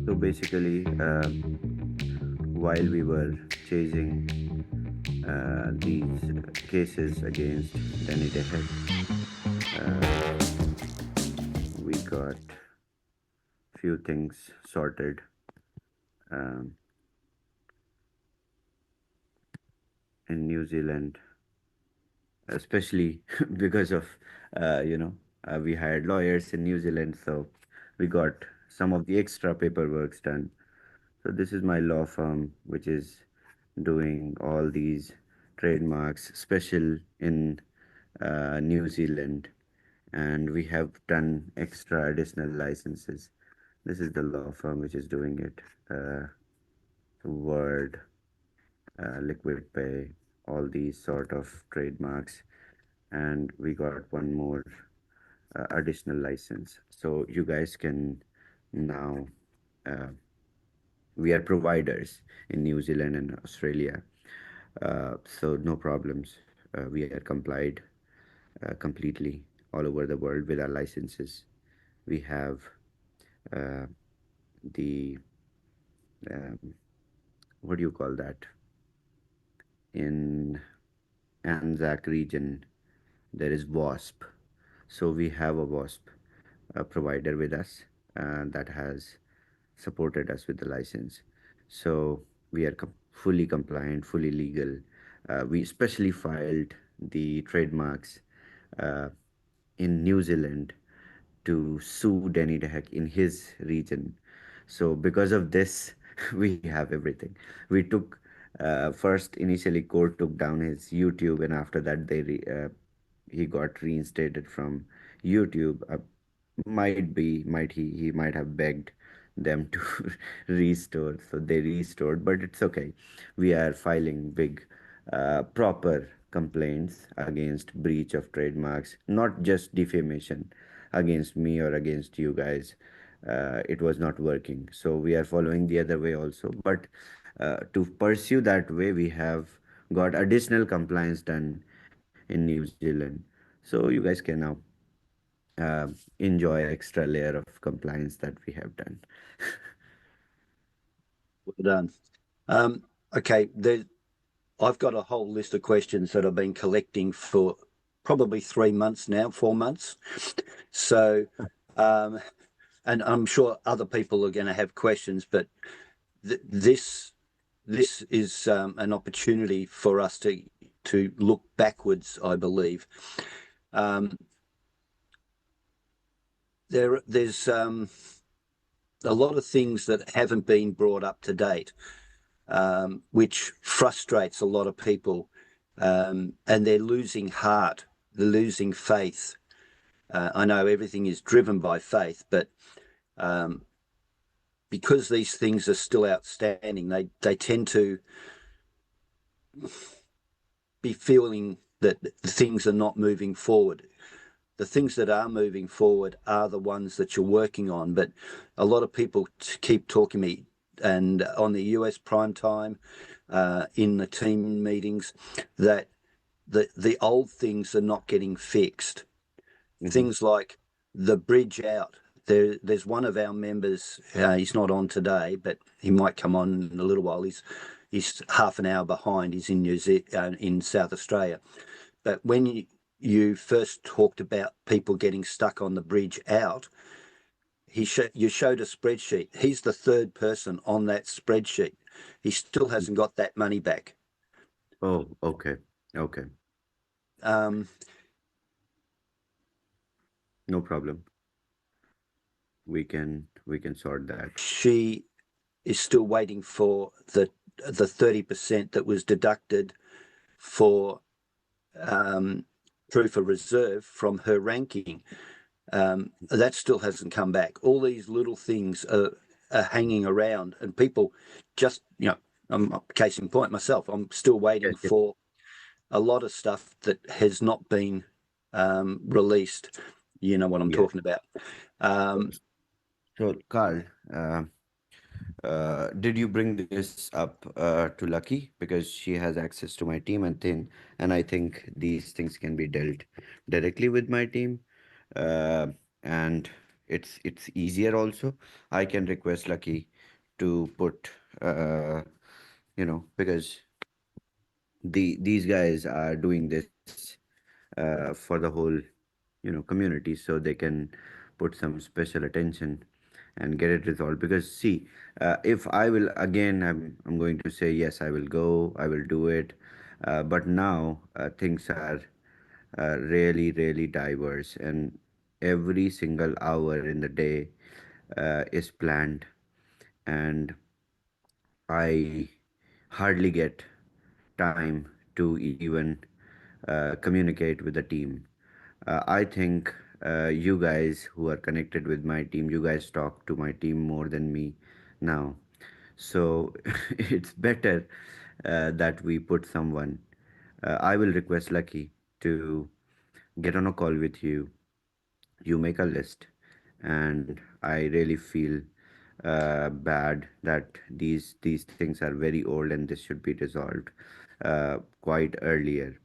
So basically, while we were chasing these cases against Danny Dehek, we got few things sorted. Um, in New Zealand, especially because of, uh, you know, we hired lawyers in New Zealand, so we got some of the extra paperwork done. So this is my law firm, which is doing all these trademarks, special in New Zealand, and we have done extra additional licenses. This is the law firm which is doing it. Word, LquidPay, all these sort of trademarks, and we got one more additional license. So you guys can now, uh, we are providers in New Zealand and Australia, so no problems. We are complied completely all over the world with our licenses. We have uh, the what do you call that, in Anzac region there is WASP. So we have a WASP provider with us that has supported us with the license. So we are fully compliant, fully legal. We especially filed the trademarks uh, in New Zealand to sue Danny Dehek in his region. So because of this, we have everything. We took first initially court took down his YouTube, and after that he got reinstated from YouTube. Might he might have begged them to restore, so they restored, but it's okay. We are filing big proper complaints against breach of trademarks, not just defamation against me or against you guys. It was not working, so we are following the other way also, but to pursue that way, we have got additional compliance done in New Zealand, so you guys can now uh, enjoy extra layer of compliance that we have done. Well done. Okay, I've got a whole list of questions that I've been collecting for probably 3 months now, 4 months. So, and I'm sure other people are going to have questions, but this is an opportunity for us to look backwards, I believe. There's a lot of things that haven't been brought up to date, which frustrates a lot of people, and they're losing heart, they're losing faith. I know everything is driven by faith, but because these things are still outstanding, they tend to be feeling that things are not moving forward. The things that are moving forward are the ones that you're working on, but a lot of people keep talking to me, and on the US prime time, in the team meetings, that the old things are not getting fixed. Things like the bridge out. There's one of our members, he's not on today, but he might come on in a little while. He's half an hour behind. He's in in South Australia. But when you first talked about people getting stuck on the bridge out, you showed a spreadsheet. He's the third person on that spreadsheet. He still hasn't got that money back. Oh, okay, okay, no problem. We can sort that. She is still waiting for the 30% that was deducted for proof of reserve from her ranking. That still hasn't come back. All these little things are hanging around, and people just, I'm case in point myself. I'm still waiting Yes, yes. for a lot of stuff that has not been released. You know what I'm Yes. talking about. So, Carl, did you bring this up to Lucky, because she has access to my team and I think these things can be dealt directly with my team, uh, and it's easier also. I can request Lucky to put, because these guys are doing this for the whole community, so they can put some special attention and get it resolved. Because see, if I will again, I'm going to say yes, I will go, I will do it, but now things are really diverse, and every single hour in the day is planned, and I hardly get time to even communicate with the team. I think you guys who are connected with my team, you guys talk to my team more than me now. So it's better that we put someone. I will request Lucky to get on a call with you. You make a list, and I really feel bad that these things are very old and this should be resolved quite earlier.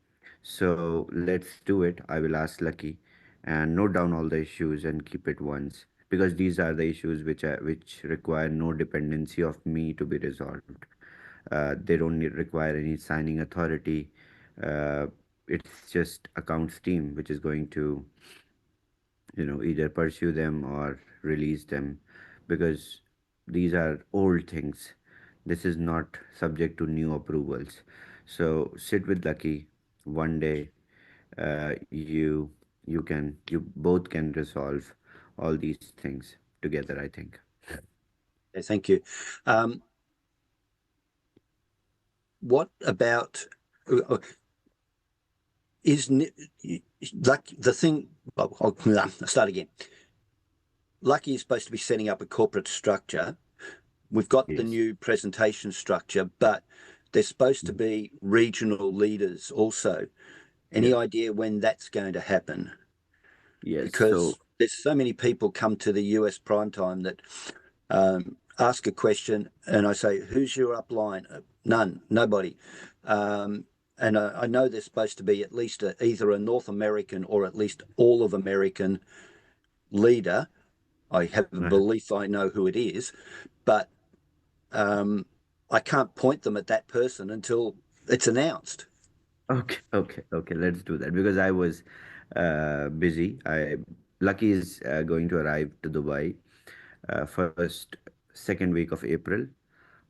So let's do it. I will ask Lucky and note down all the issues and keep it once, because these are the issues which require no dependency of me to be resolved. They don't require any signing authority. Uh, it's just accounts team which is going to either pursue them or release them, because these are old things. This is not subject to new approvals. So sit with Lucky one day. You both can resolve all these things together, I think. Okay, thank you. What about is like the thing? I'll start again. Lucky is supposed to be setting up a corporate structure. We've got the Yes. new presentation structure, but there's supposed to be regional leaders also. Any Yes. idea when that's going to happen? Yes. So Because there's so many people come to the US prime time that ask a question, and I say, "Who's your upline?" None, nobody. And I know there's supposed to be at least either a North American or at least all of American leader. I have a belief I know who it is, but I can't point them at that person until it's announced. okay. Let's do that, because I was busy. Lucky is going to arrive to Dubai first, second week of April.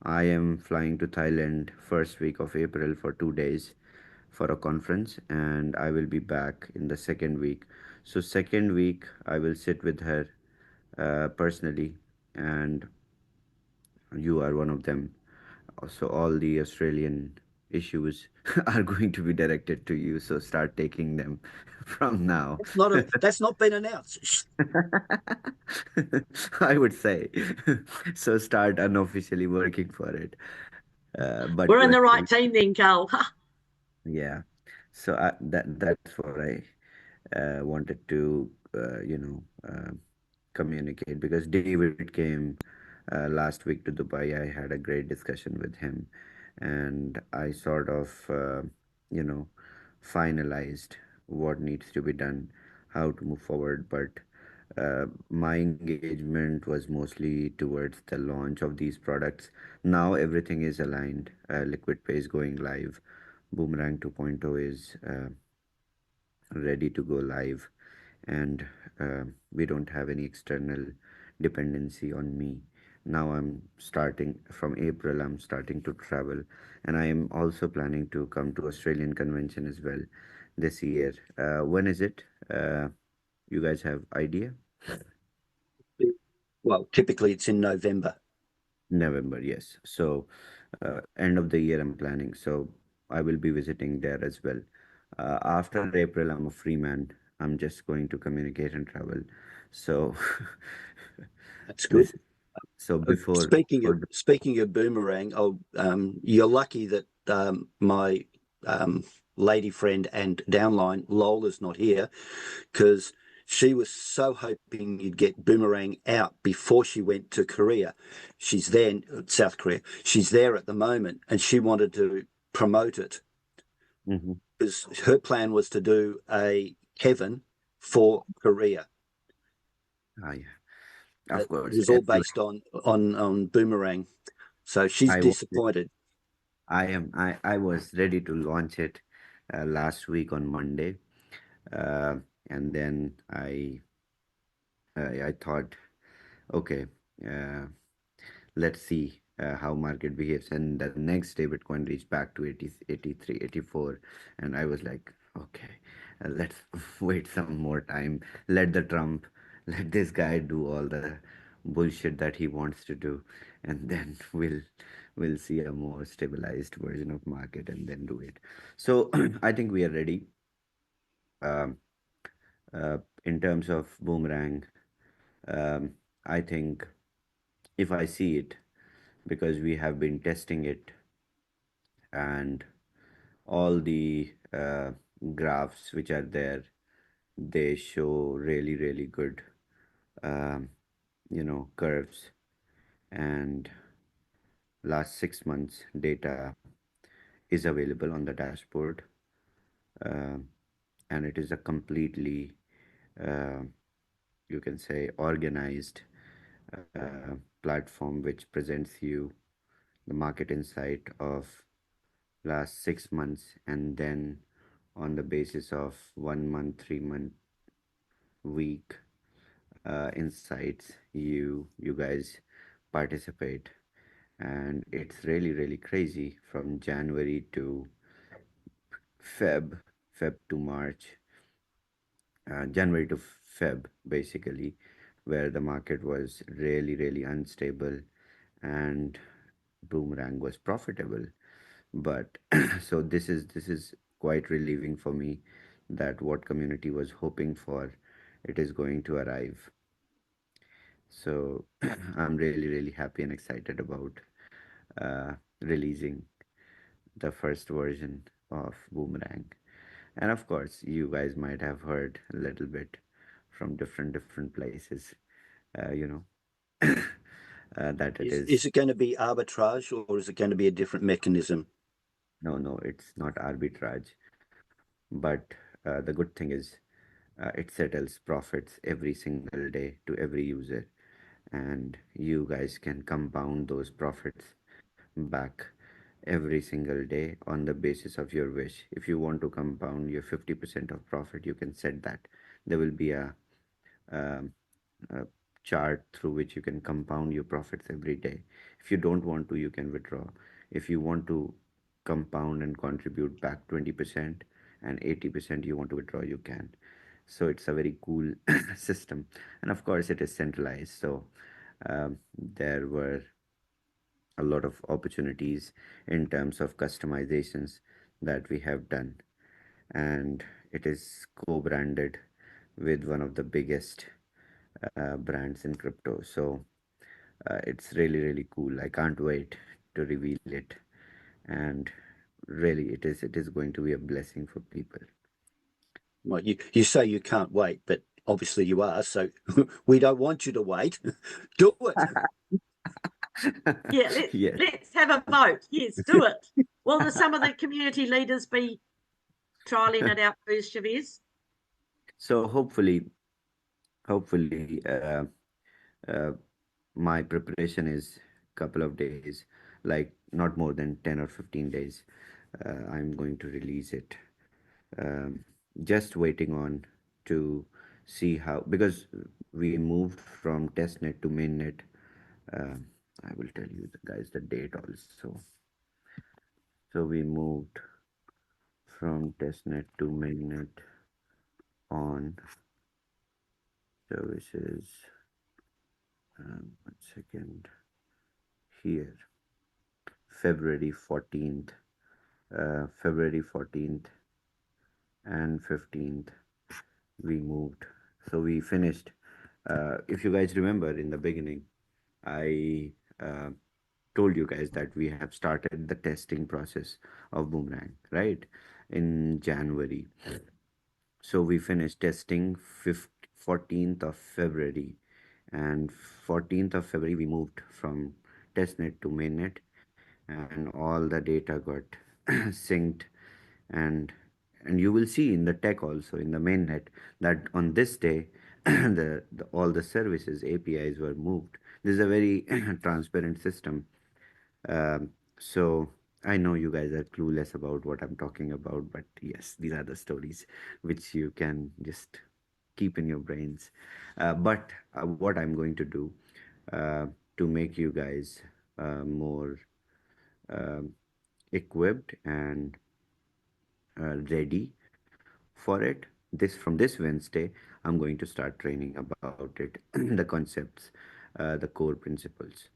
I am flying to Thailand first week of April for 2 days for a conference, and I will be back in the second week. So second week I will sit with her personally, and you are one of them. So all the Australian issues are going to be directed to you. So start taking them from now. That's not been announced. I would say. So start unofficially working for it. But We're in the right luckily, team then, Carl. yeah. So that's what I wanted to communicate, because David came last week to Dubai. I had a great discussion with him, and I sort of you know finalized what needs to be done, how to move forward. But my engagement was mostly towards the launch of these products. Now everything is aligned. LquidPay is going live. Boomerang 2.0 is ready to go live, and we don't have any external dependency on me. Now I'm starting from April, I'm starting to travel, and I am also planning to come to Australian convention as well this year. When is it? You guys have idea? Well, typically it's in November. November, yes. So end of the year I'm planning. So I will be visiting there as well. After April, I'm a free man. I'm just going to communicate and travel. So That's good. this. So before Speaking of Boomerang, you're lucky that my lady friend and downline Lola's not here, because she was so hoping you'd get Boomerang out before she went to Korea. She's there, South Korea. She's there at the moment, and she wanted to promote it Mhm. because her plan was to do a Kevin for Korea. Ah, yeah. Of It course, was all everyone. based on Boomerang. So she's I want it. disappointed. I was ready to launch it last week on Monday, uh, and then I thought, okay, uh, let's see how market behaves. And the next day, Bitcoin reached back to 80, 83, 84, and I was like, okay, let's wait some more time. Let the Trump, let this guy do all the bullshit that he wants to do, and then we'll see a more stabilized version of market and then do it. So I think we are ready. Um, in terms of Boomerang, um, I think if I see it, because we have been testing it, and all the graphs which are there, they show really really good um, curves, and last 6 months data is available on the dashboard, um, and it is a completely uh, you can say organized platform which presents you the market insight of last 6 months, and then on the basis of 1 month, 3 month, week insights, you guys participate, and it's really really crazy from January to Feb to March, January to Feb basically, where the market was really really unstable and Boomerang was profitable. But so this is quite relieving for me that what community was hoping for, it is going to arrive. So I'm really really happy and excited about releasing the first version of Boomerang. And of course, you guys might have heard a little bit from different places, you know, that it Is is. it going to be arbitrage, or is it going to be a different mechanism? No, it's not arbitrage. But the good thing is, it settles profits every single day to every user, and you guys can compound those profits back every single day on the basis of your wish. If you want to compound your 50% of profit, you can set that. There will be um, a chart through which you can compound your profits every day. If you don't want to, you can withdraw. If you want to compound and contribute back 20% and 80% you want to withdraw, you can. So it's a very cool system. And of course, it is centralized. So there were a lot of opportunities in terms of customizations that we have done. And it is co-branded with one of the biggest brands in crypto. So it's really really cool. I can't wait to reveal it, and really it is going to be a blessing for people. Well, you say you can't wait, but obviously you are. So we don't want you to wait. Do it. Yeah, Yes. let's have a vote. Yes, do it. Will some of the community leaders be trialing it out first, Shavez? So hopefully uh, my preparation is couple of days, like not more than 10 or 15 days. I'm going to release it. um, just waiting on to see how, because we moved from testnet to mainnet. um, I will tell you the guys the date also. So we moved from testnet to mainnet on services, 1 second, here, February 14th, February 14th and 15th we moved. So we finished. If you guys remember in the beginning, I told you guys that we have started the testing process of Boomerang, right? In January. So we finished testing 14th of February, and 14th of February we moved from testnet to mainnet, and all the data got synced. and and you will see in the tech also in the mainnet that on this day all the services APIs were moved. This is a very transparent system. So I know you guys are clueless about what I'm talking about, but yes, these are the stories which you can just keep in your brains. But what I'm going to do uh, to make you guys more um equipped and ready for it, this from this Wednesday, I'm going to start training about it, the concepts, the core principles,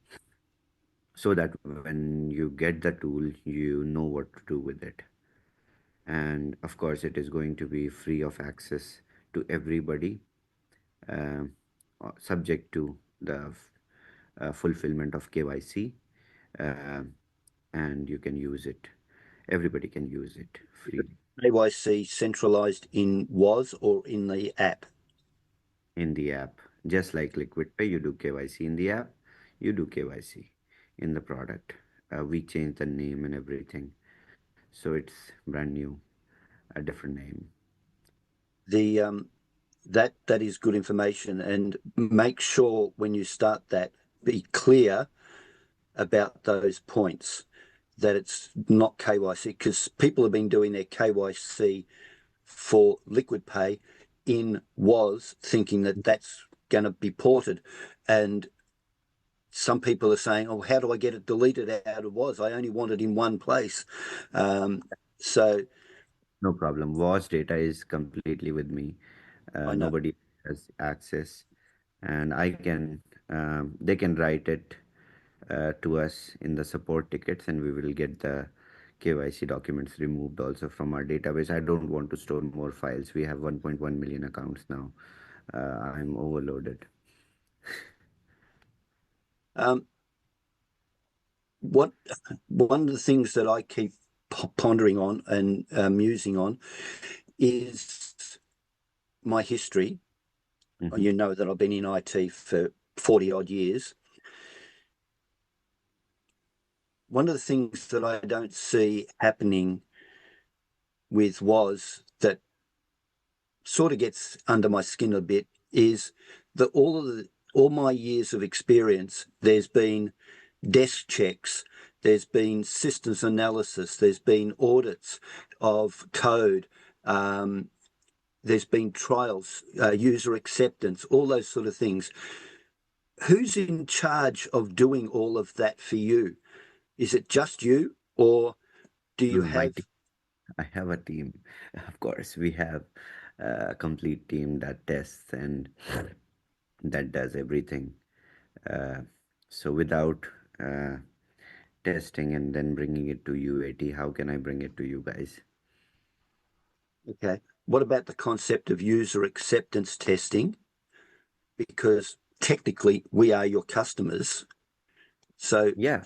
so that when you get the tool, you know what to do with it. And of course, it is going to be free of access to everybody, um, subject to the fulfillment of KYC, uh, and you can use it. Everybody can use it freely KYC centralized in WAAS or in the app? in the app. Just like LquidPay, you do KYC in the app, you do KYC in the product. We changed the name and everything, so it's brand new, a different name. The that is good information, and make sure when you start that, be clear about those points, that it's not KYC, because people have been doing their KYC for LquidPay in WAS thinking that that's going to be ported, and some people are saying, oh, how do I get it deleted out of WAS? I only want it in one place. So No problem. WAS data is completely with me. I know. Nobody has access, and I can. They can write it to us in the support tickets, and we will get the KYC documents removed also from our database. I don't want to store more files. We have 1.1 million accounts now. I'm overloaded. Um, what one of the things that I keep pondering on and musing on is my history. Mm-hmm. You know that I've been in IT for 40 odd years. One of the things that I don't see happening with WAS that sort of gets under my skin a bit is that all my years of experience, there's been desk checks, there's been systems analysis, there's been audits of code, there's been trials, user acceptance, all those sort of things. Who's in charge of doing all of that for you? Is it just you, or do you My have? team. I have a team. Of course, we have a complete team that tests and that does everything. Uh, so without uh, testing and then bringing it to UAT, how can I bring it to you guys? Okay. What about the concept of user acceptance testing? Because technically we are your customers. So Yeah,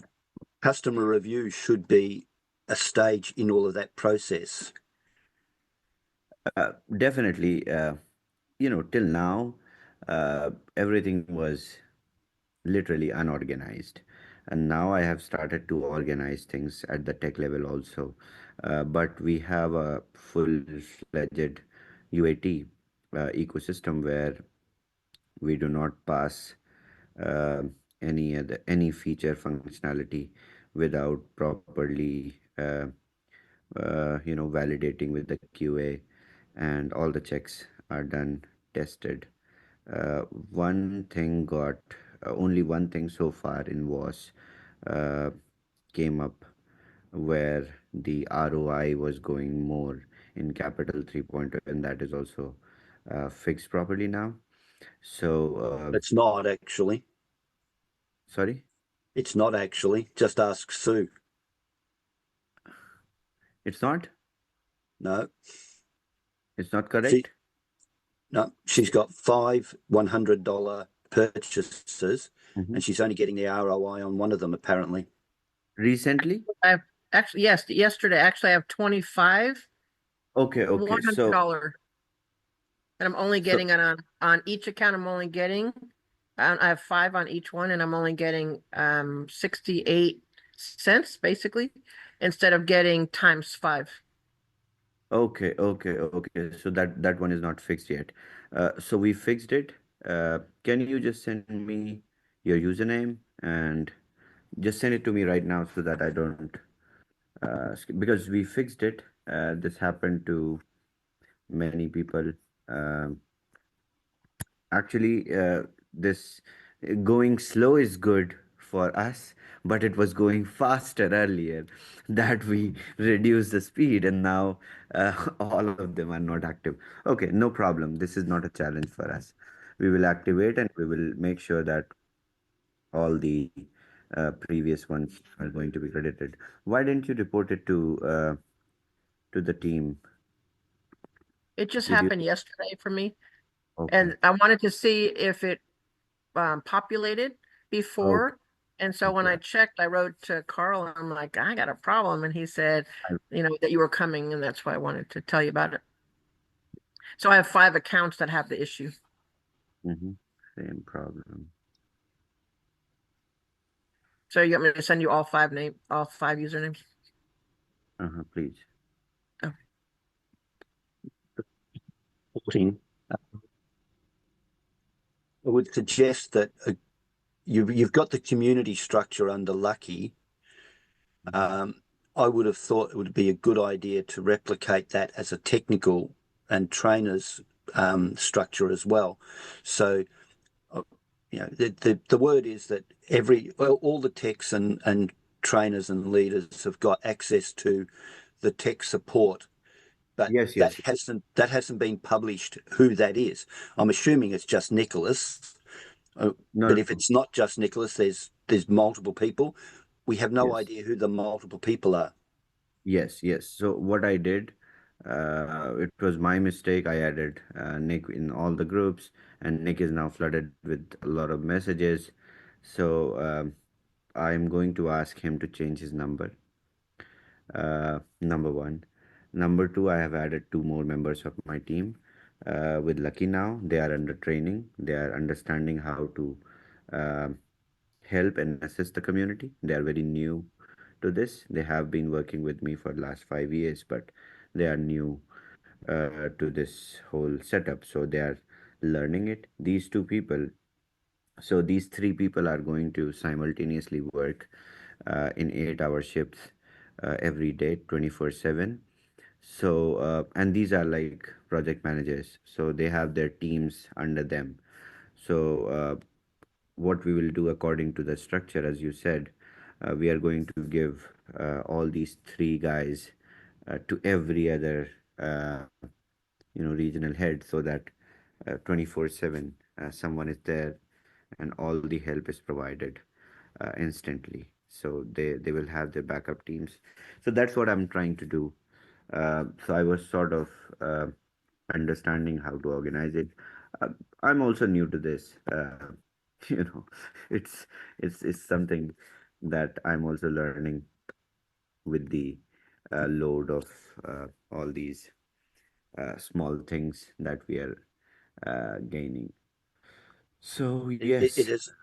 customer review should be a stage in all of that process. definitely. Till now, everything was literally unorganized. And now I have started to organize things at the tech level also. But we have a full-fledged UAT ecosystem where we do not pass uh, any feature functionality without properly validating with the QA, and all the checks are done, tested. uh, one thing got Only one thing so far in was uh, came up where the ROI was going more in capital 3.0, and that is also fixed properly now. So, It's not actually. sorry, It's not actually. Just ask Sue. it's not. No. It's not She correct. no, she's got 5 $100 purchases, Hmm. and she's only getting the ROI on one of them apparently. Recently. I've actually, yes, yesterday, actually I have 25 Okay. Okay. So, $100 and I'm only so getting it on each account. I'm only getting, I have 5 on each one, and I'm only getting 68 cents basically, instead of getting times 5. okay. Okay. Okay. So that one is not fixed yet. So we fixed it. Can you just send me your username and just send it to me right now so that I don't, because we fixed it. This happened to many people. Um, Actually, this going slow is good for us, but it was going faster earlier that we reduced the speed, and now all of them are not active. Okay, no problem. This is not a challenge for us. We will activate and we will make sure that all the previous ones are going to be credited. Why didn't you report it to the team? It just Did you? happened yesterday for me, Okay. and I wanted to see if it populated Okay. before. And so when Okay. I checked, I wrote to Carl and I'm like, I got a problem. And he said, that you were coming, and that's why I wanted to tell you about it. So I have 5 accounts that have the issue. Mm-hmm. Same problem. So you want me to send you all 5 usernames? Please. Oh. Reporting, I would suggest that you've got the community structure under Lucky. I would have thought it would be a good idea to replicate that as a technical and trainers structure as well. So, the word is that all the techs and trainers and leaders have got access to the tech support, but Yes, that yes. hasn't been published who that is. I'm assuming it's just Nicholas. No, But no, if no. it's not just Nicholas, there's multiple people. We have no Yes, idea who the multiple people are. yes, yes. So what I did, it was my mistake. I added Nick in all the groups, and Nick is now flooded with a lot of messages. So I'm going to ask him to change his number. Number one. Number two, I have added 2 more members of my team. With Lucky now, they are under training. They are understanding how to uh, help and assist the community. They are very new to this. They have been working with me for the last 5 years, but they are new to this whole setup. So they are learning it. These 2 people, so these 3 people are going to simultaneously work in 8-hour shifts every day, 24/7. So, and these are like project managers. So they have their teams under them. So, what we will do according to the structure, as you said, we are going to give all these 3 guys to every other regional head, so that 24/7 someone is there and all the help is provided instantly. So they will have their backup teams. So that's what I'm trying to do. So I was sort of understanding how to organize it. Uh, I'm also new to this. You know, it's it's something that I'm also learning with the load of all these small things that we are gaining. So It yes, is.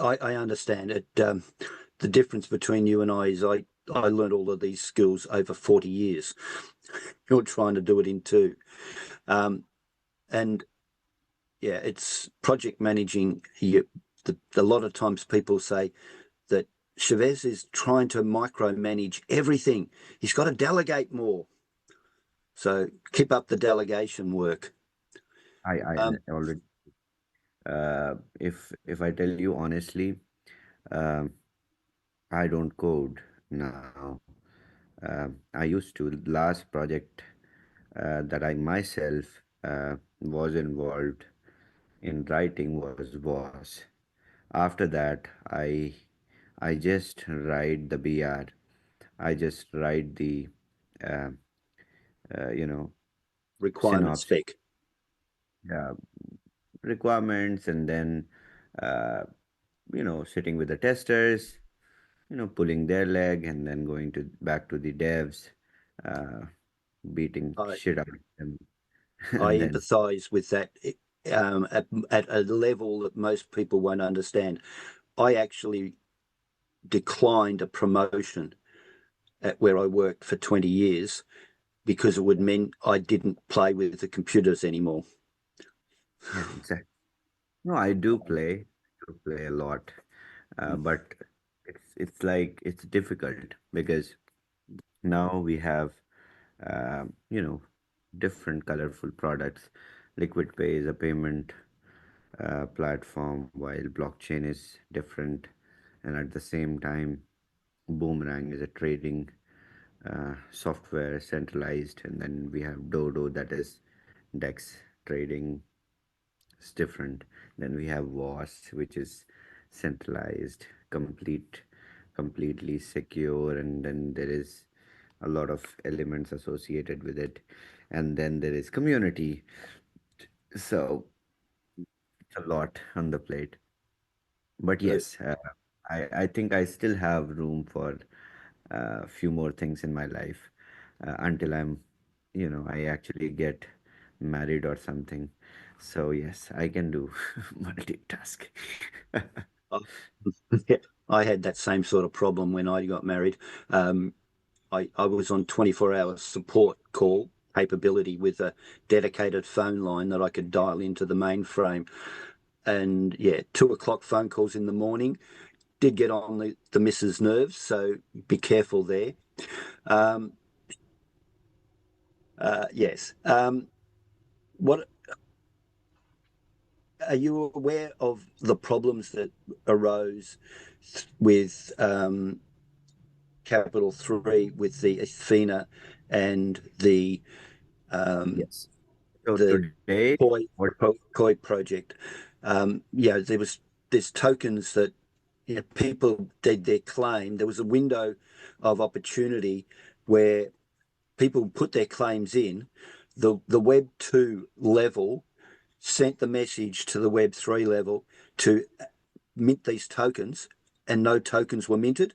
I understand it. The difference between you and I is I learned all of these skills over 40 years. You're trying to do it in 2. And yeah, it's project managing. A lot of times people say that Chavez is trying to micromanage everything. He's got to delegate more. So keep up the delegation work. I Um, already. If I tell you honestly, um, I don't code now. I used to. Last project that I myself was involved in writing was WAAS. After that, I just write the BR. I just write the uh, you know Requirement synopsis, spec. uh, requirements, and then uh, sitting with the testers, pulling their leg, and then going to back to the devs, uh, beating I shit out of them, I and then empathize with that at a level that most people won't understand. I actually declined a promotion at where I worked for 20 years because it would mean I didn't play with the computers anymore. Yeah, exactly. No, I do play a lot, but it's like it's difficult because now we have you know different colorful products. LquidPay is a payment platform, while blockchain is different, and at the same time, Boomerang is a trading software centralized, and then we have Dodo that is DEX trading. It's different. Then we have WAAS, which is centralized, completely secure, and then there is a lot of elements associated with it, and then there is community. So it's a lot on the plate. But So, yes, I think I still have room for a few more things in my life until I actually get married or something. So yes, I can do multitask. uh, yeah, I had that same sort of problem when I got married. Um, I was on 24-hour support call capability with a dedicated phone line that I could dial into the mainframe. And yeah, 2 o'clock phone calls in the morning did get on the missus' nerves, so be careful there. Um, yes. What are you aware of the problems that arose with Capital Three with the EFINA and um, Yes. So the today, Koi, what? Koi project? There's tokens that people did their claim. There was a window of opportunity where people put their claims in. The Web 2 level sent the message to the Web 3 level to mint these tokens, and no tokens were minted.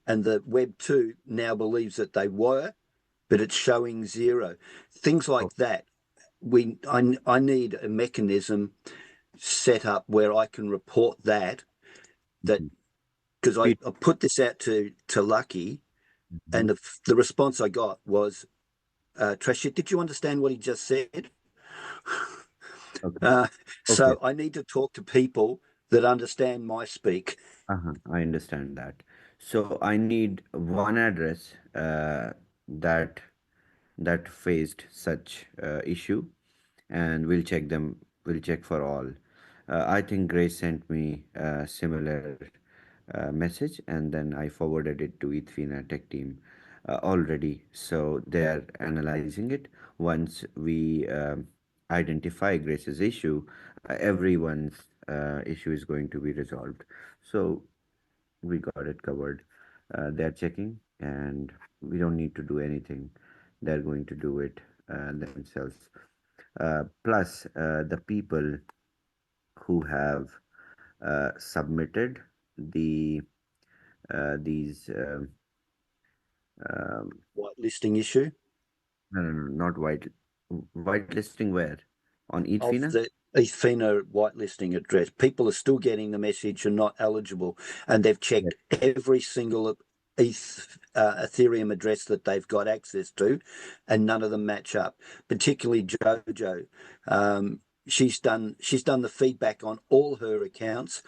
And the Web 2 now believes that they were, but it's showing zero. Things Oh, like that. I need a mechanism set up where I can report that mhm. because I, Pete, I put this out to Lucky, mhm. and the response I got was, Trashit, did you understand what he just said? Okay. Uh, Okay. so I need to talk to people that understand my speak. I understand that. So I need one address that faced such issue, and we'll check them. We'll check for all. I think Grace sent me a similar message, and then I forwarded it to EFINA tech team already. So they are analyzing it. Once we identify Grace's issue, everyone's issue is going to be resolved. So we got it covered. They're checking, and we don't need to do anything. They're going to do it themselves. Plus, the people who have submitted the these um, Whitelisting issue no, not whitelisting where on of EFINA. the EFINA whitelisting address. People are still getting the message and not eligible, and they've Yeah. checked every single Ethereum address that they've got access to, and none of them match up. Particularly Jojo, she's done the feedback on all her accounts,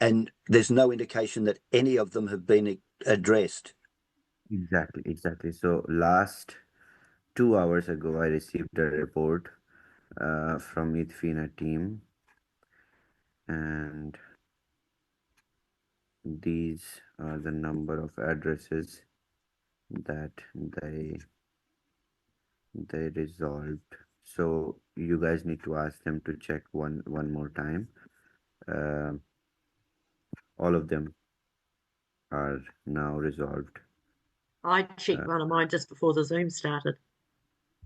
and there's no indication that any of them have been addressed. Exactly. So last 2 hours ago, I received a report from EFINA team, and these are the number of addresses that they resolved. So you guys need to ask them to check one more time. Uh, all of them are now resolved. I Uh, checked one of mine just before the Zoom started,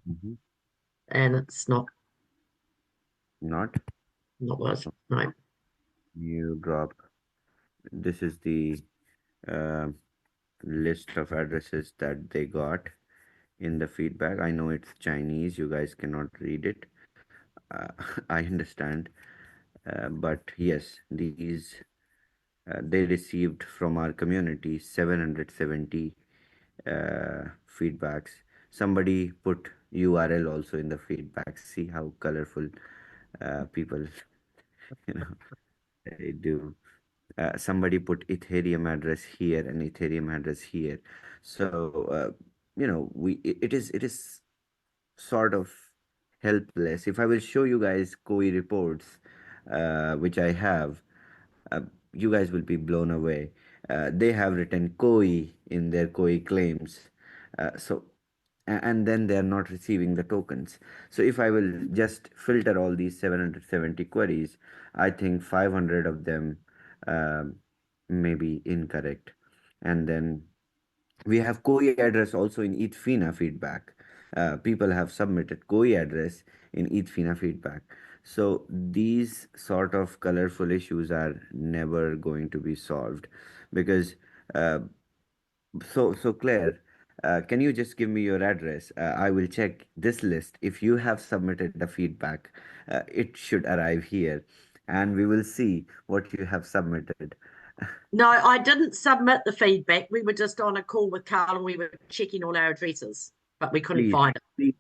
mhm. and it's Not not worse. No. new drop. This is the uh, list of addresses that they got in the feedback. I know it's Chinese. You guys cannot read it. Uh, I understand. But yes, these they received from our community 770 feedbacks. Somebody put URL also in the feedback. See how colorful People, you know, they do. Somebody put Ethereum address here and Ethereum address here. So, it is sort of helpless. If I will show you guys KOI reports, which I have, uh, you guys will be blown away. They have written KOI in their KOI claims. And then they are not receiving the tokens. So if I will just filter all these 770 queries, I think 500 of them um, may be incorrect. And then we have KOI address also in ETHFINA feedback. People have submitted KOI address in ETHFINA feedback. So these sort of colorful issues are never going to be solved because uh, so Claire, can you just give me your address? I will check this list. If you have submitted the feedback, it should arrive here, and we will see what you have submitted. No, I didn't submit the feedback. We were just on a call with Carl and we were checking all our addresses, but we couldn't Please, find it. please,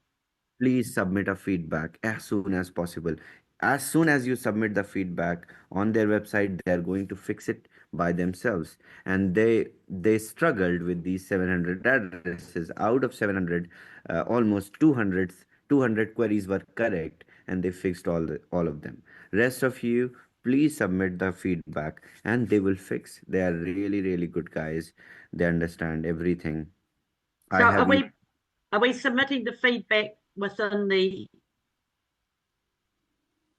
please submit a feedback as soon as possible. As soon as you submit the feedback on their website, they are going to fix it by themselves. And they struggled with these 700 addresses. Out of 700, almost 200 queries were correct, and they fixed all of them. Rest of you, please submit the feedback, and they will fix. They are really really good guys. They understand everything. I So have you. are we submitting the feedback within the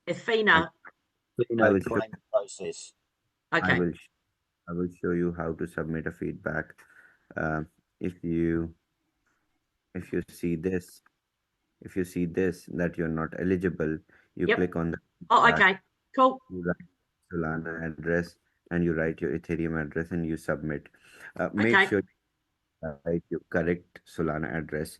I, EFINA? I EFINA will show. claim process. I Okay. will. I will show you how to submit a feedback. Uh, if you if you see this, if you see this that you're not eligible, you Yep. click on the Oh, feedback, okay. Cool. you write Solana address, and you write your Ethereum address and you submit. Make Okay. sure write your correct Solana address,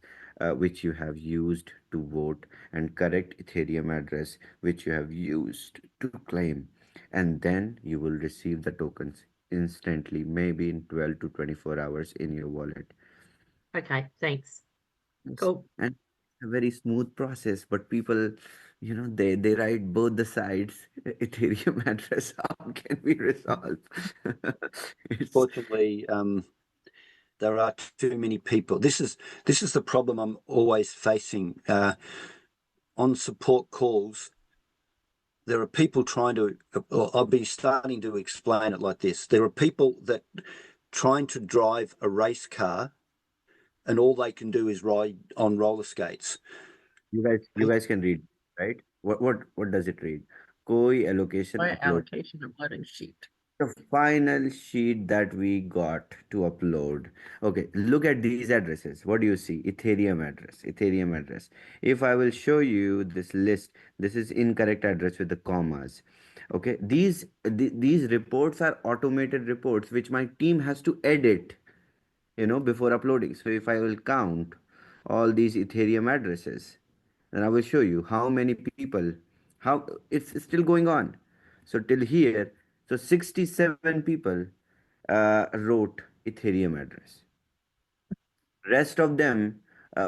which you have used to vote, and correct Ethereum address, which you have used to claim. And then you will receive the tokens instantly, maybe in 12 to 24 hours in your wallet. Okay. Thanks. Yes. Cool. And a very smooth process, but people, they write both the sides. Ethereum address, how can we resolve? It's Fortunately, there are too many people. This is the problem I'm always facing on support calls. There are people trying to, or I'll be starting to explain it like this. There are people that trying to drive a race car and all they can do is ride on roller skates. you guys can read, right? What does it read? COI allocation My upload. allocation of loading sheet. The final sheet that we got to upload. Okay, look at these addresses. What do you see? Ethereum address, Ethereum address. If I will show you this list, this is incorrect address with the commas. Okay, these reports are automated reports which my team has to edit, before uploading. So if I will count all these Ethereum addresses, then I will show you how many people, how it's still going on. So till here, so 67 people wrote Ethereum address. Rest of them,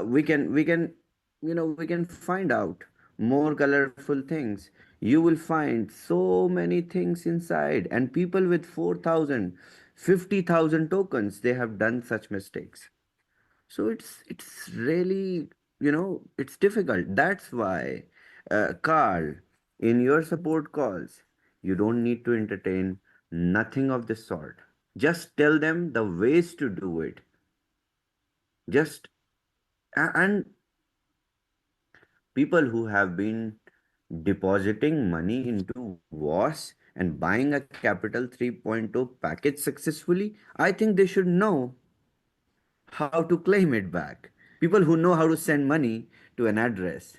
we can find out more colorful things. You will find so many things inside, and people with 4,000, 50,000 tokens, they have done such mistakes. So it's really, it's difficult. That's why, Carl, in your support calls, you don't need to entertain nothing of this sort. Just tell them the ways to do it. Just and people who have been depositing money into WAAS and buying a Capital 3.0 package successfully, I think they should know how to claim it back. People who know how to send money to an address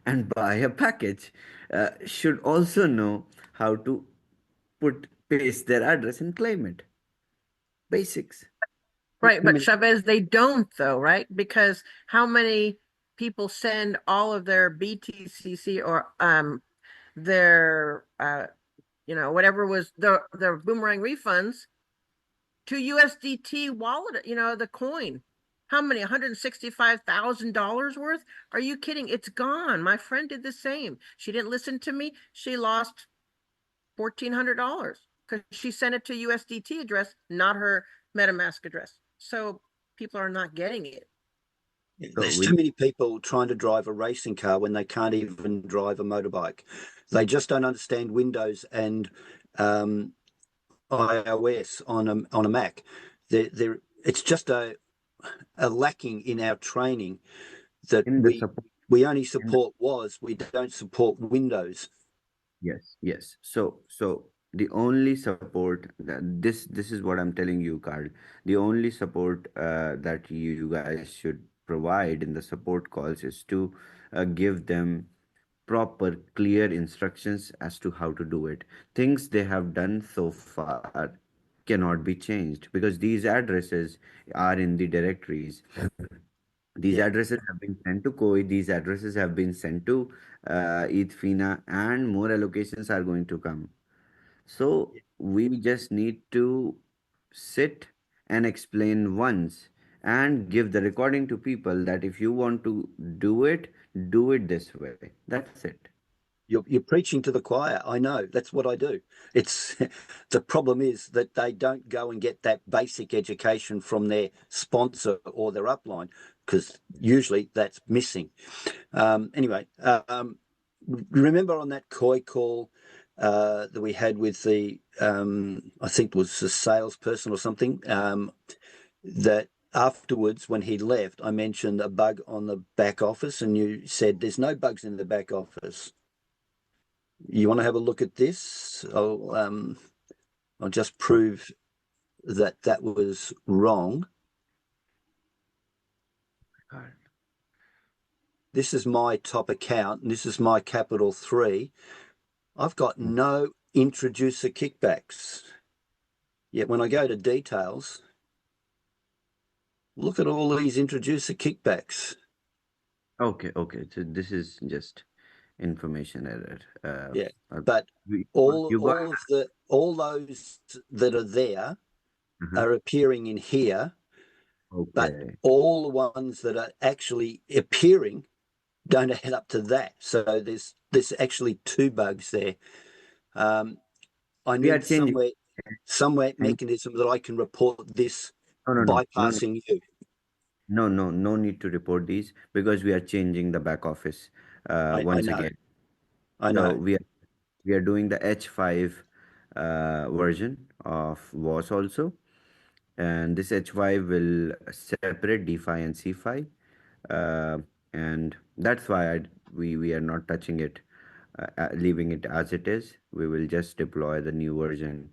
and buy a package should also know how to paste their address and claim it. Basics. Right, but Chavez, they don't though, right? Because how many people send all of their BTCC or their whatever was their Boomerang refunds to USDT wallet, the coin. how many, $165,000 worth? Are you kidding? It's gone. My friend did the same. She didn't listen to me. She lost $1,400 because she sent it to USDT address, not her MetaMask address. So people are not getting it. There's too many people trying to drive a racing car when they can't even drive a motorbike. They just don't understand Windows and iOS on a Mac. It's just a lacking in our training that we only support WAAS. We don't support Windows. Yes. So the only support this is what I'm telling you, Carl. The only support that you guys should provide in the support calls is to give them proper, clear instructions as to how to do it. Things they have done so far cannot be changed because these addresses are in the directories. These addresses have been sent to COI, these addresses have been sent to EFINA, and more allocations are going to come. So we just need to sit and explain once and give the recording to people that if you want to do it this way. That's it. You're preaching to the choir. I know. That's what I do. It's the problem is that they don't go and get that basic education from their sponsor or their upline, because usually that's missing. Anyway, remember on that KOI call that we had with the, I think it was a salesperson or something, that afterwards when he left, I mentioned a bug on the back office, and you said there's no bugs in the back office. You want to have a look at this? I'll just prove that that was wrong. This is my top account, and this is my capital 3. I've got no introducer kickbacks. Yet when I go to details, look at all these introducer kickbacks. Okay. So this is just information error. But all those that are there are appearing in here, but all the ones that are actually appearing don't add up to that. So there's actually 2 bugs there. I need somewhere mechanism that I can report this bypassing you. No need to report these because we are changing the back office once again. I know. So we are doing the H5 version of WAAS also, and this H5 will separate DeFi and CeFi, and that's why we are not touching it, leaving it as it is. We will just deploy the new version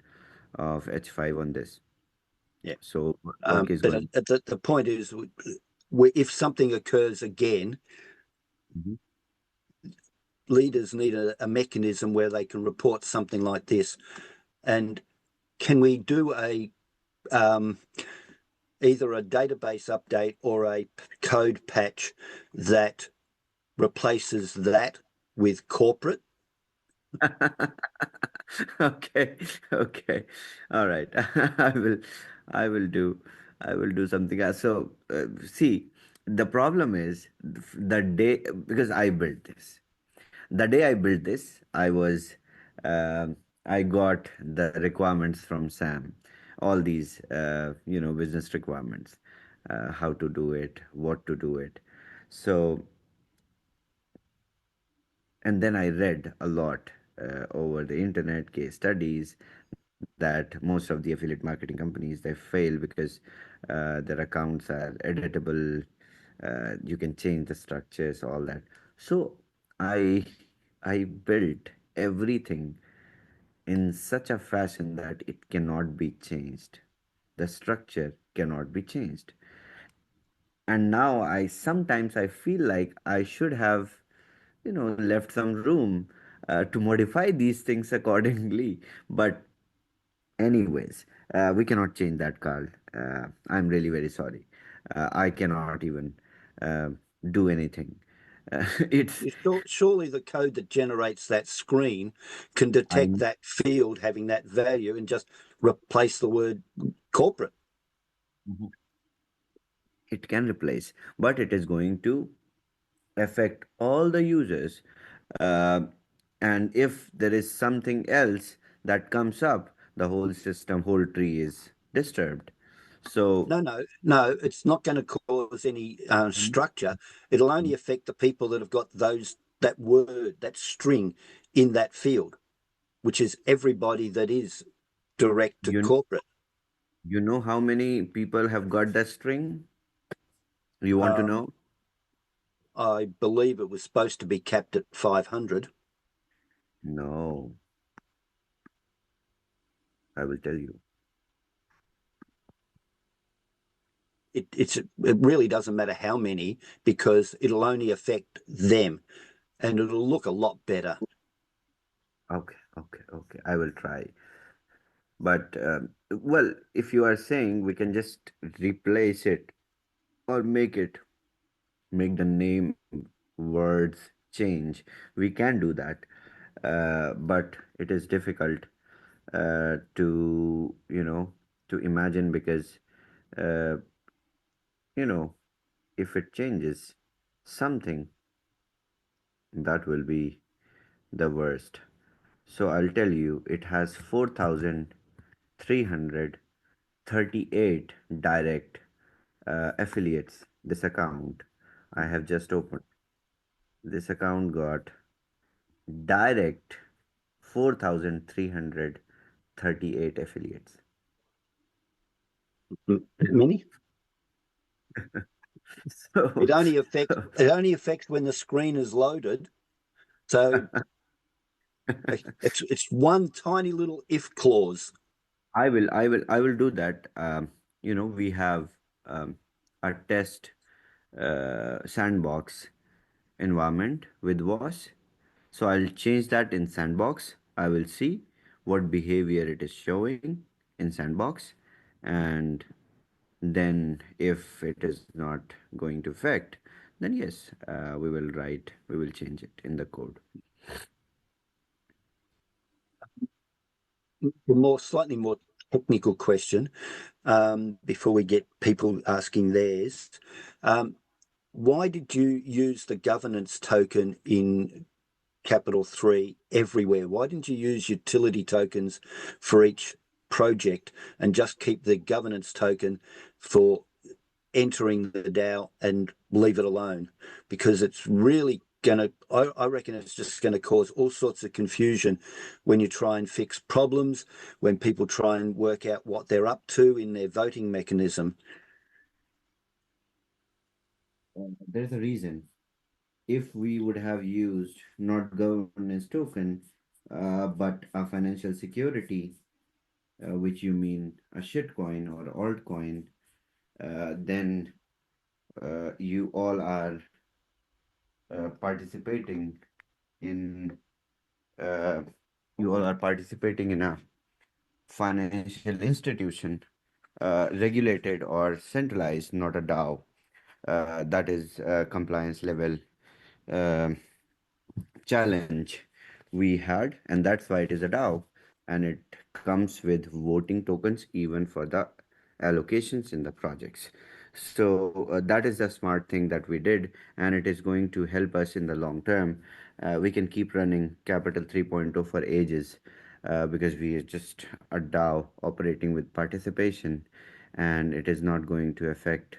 of H5 on this. Yeah. So work is going. The point is, if something occurs again, leaders need a mechanism where they can report something like this. And can we do either a database update or a code patch that replaces that with corporate? Okay. All right. I will do something else. So see, the problem is the day, because I built this. The day I built this, I got the requirements from Sam, all these business requirements, how to do it, what to do it. So, and then I read a lot over the internet, case studies, that most of the affiliate marketing companies, they fail because their accounts are editable. You can change the structures, all that. So I I built everything in such a fashion that it cannot be changed. The structure cannot be changed. And now I feel like I should have, left some room to modify these things accordingly. But anyways, we cannot change that, Carl. I'm really very sorry. I cannot even uh, do anything. It's Surely the code that generates that screen can detect that field having that value and just replace the word corporate. it can replace, but it is going to affect all the users. Uh, and if there is something else that comes up, the whole system, whole tree is disturbed. So, No, it's not going to cause any structure. It'll only affect the people that have got that word, that string in that field, which is everybody that is direct to you corporate. you know how many people have got that string? You want to Um, know? I believe it was supposed to be capped at 500. No, I will tell you. It really doesn't matter how many, because it'll only affect them, and it'll look a lot better. Okay. I will try. But well, if you are saying we can just replace it or make the name words change, we can do that. But it is difficult to to imagine because uh, you know if it changes something, that will be the worst. So I'll tell you, it has 4,338 direct affiliates. This account I have just opened. This account got direct 4,338 affiliates. Many. So, so It only affects when the screen is loaded. So it's one tiny little if clause. I will do that. We have a test sandbox environment with WAAS. So I'll change that in sandbox. I will see what behavior it is showing in sandbox, and then if it is not going to affect, then yes, we will change it in the code. Slightly more technical question, before we get people asking theirs. Why did you use the governance token in capital 3 everywhere? Why didn't you use utility tokens for each project and just keep the governance token for entering the DAO and leave it alone? Because it's really I reckon it's just going to cause all sorts of confusion when you try and fix problems, when people try and work out what they're up to in their voting mechanism. There's a reason. If we would have used not governance token, but a financial security, which you mean a shitcoin or altcoin, then you all are participating in uh, you all are participating in a financial institution, regulated or centralized, not a DAO. That is compliance level um challenge we had, and that's why it is a DAO, and it comes with voting tokens even for the allocations in the projects. So that is the smart thing that we did, and it is going to help us in the long term. We can keep running Capital 3.0 for ages because we are just a DAO operating with participation, and it is not going to affect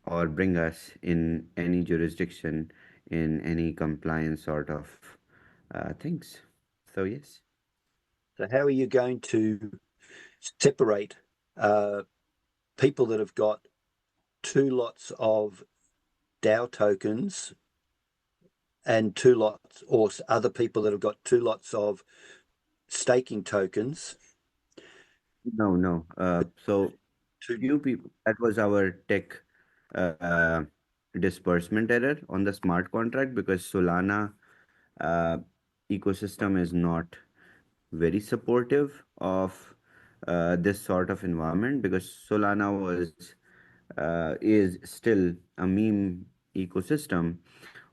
or bring us in any jurisdiction in any compliance sort of things. So yes. So how are you going to separate people that have got two lots of DAO tokens and two lots, or other people that have got two lots of staking tokens? No. So To few people, that was our tech uh, disbursement error on the smart contract because Solana uh, ecosystem is not very supportive of this sort of environment because Solana is still a meme ecosystem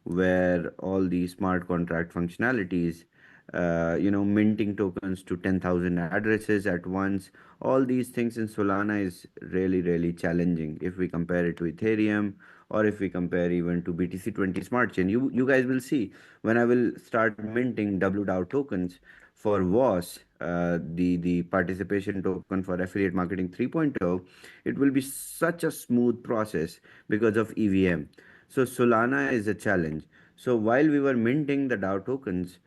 where all the smart contract functionalities minting tokens to 10,000 addresses at once. All these things in Solana is really, really challenging if we compare it to Ethereum, or if we compare even to BTC20 Smart Chain. You guys will see when I will start minting WDAO tokens for WAAS, the participation token for affiliate marketing 3.0, it will be such a smooth process because of EVM. So Solana is a challenge. So while we were minting the DAO tokens,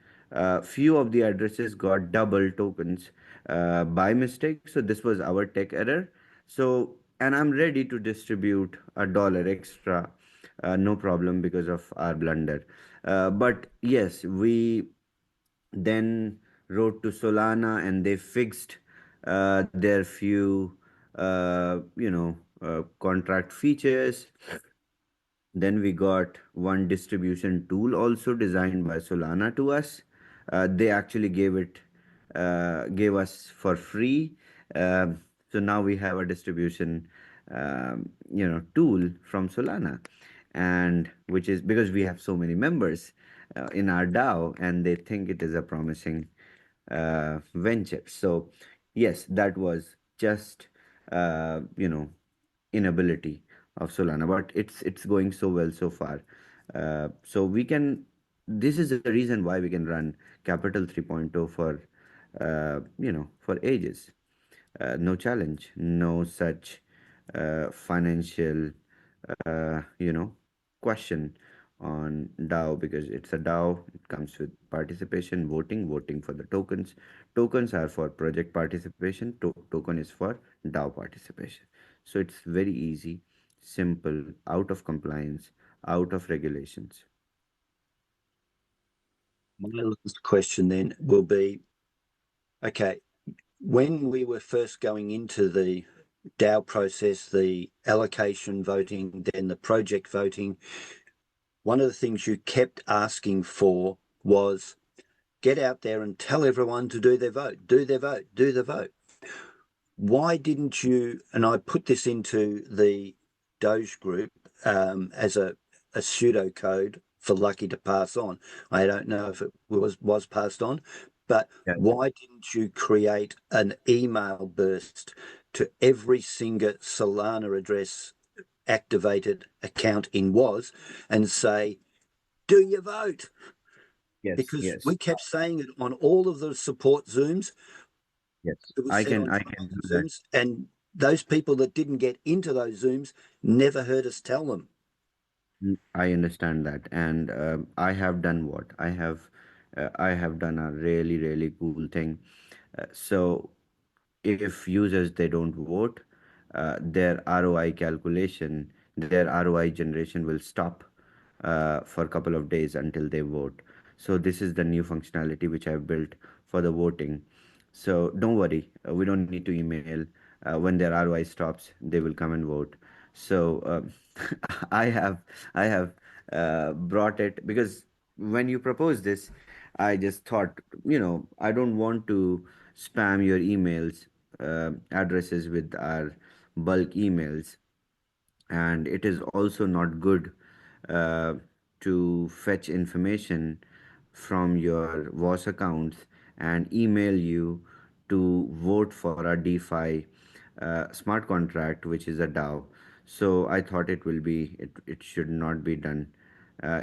few of the addresses got double tokens by mistake. So this was our tech error. So, and I'm ready to distribute $1 extra, no problem, because of our blunder. But yes, we then wrote to Solana and they fixed their few, contract features. Then we got one distribution tool also designed by Solana to us. They actually gave us for free. So now we have a distribution, tool from Solana, and which is because we have so many members in our DAO, and they think it is a promising venture. So yes, that was just inability of Solana, but it's going so well so far. So we can. This is the reason why we can run Capital 3.0 for for ages. No challenge, no such financial question on DAO, because it's a DAO. It comes with participation, voting for the tokens. Tokens are for project participation. Token is for DAO participation. So it's very easy, simple, out of compliance, out of regulations. My last question then will be, okay, when we were first going into the DAO process, the allocation voting, then the project voting, one of the things you kept asking for was get out there and tell everyone to do their vote, do their vote, do the vote. Why didn't you, and I put this into the Doge group as a pseudocode for Lucky to pass on. I don't know if it was passed on, but why didn't you create an email burst to every single Solana address activated account in WAAS and say, do your vote? Yes, Because yes, we kept saying it on all of the support Zooms. yes. It was I said can on do that. Zooms, and those people that didn't get into those Zooms never heard us tell them. I understand that, and I have done what I have done a really, really cool thing. So if users they don't vote, their ROI calculation, their ROI generation will stop for a couple of days until they vote. So this is the new functionality which I've built for the voting. So don't worry, we don't need to email. When their ROI stops, they will come and vote. So I have I have brought it because when you propose this, I just thought, I don't want to spam your emails addresses with our bulk emails, and it is also not good uh, to fetch information from your WAS accounts and email you to vote for a DeFi smart contract, which is a DAO. So I thought it should not be done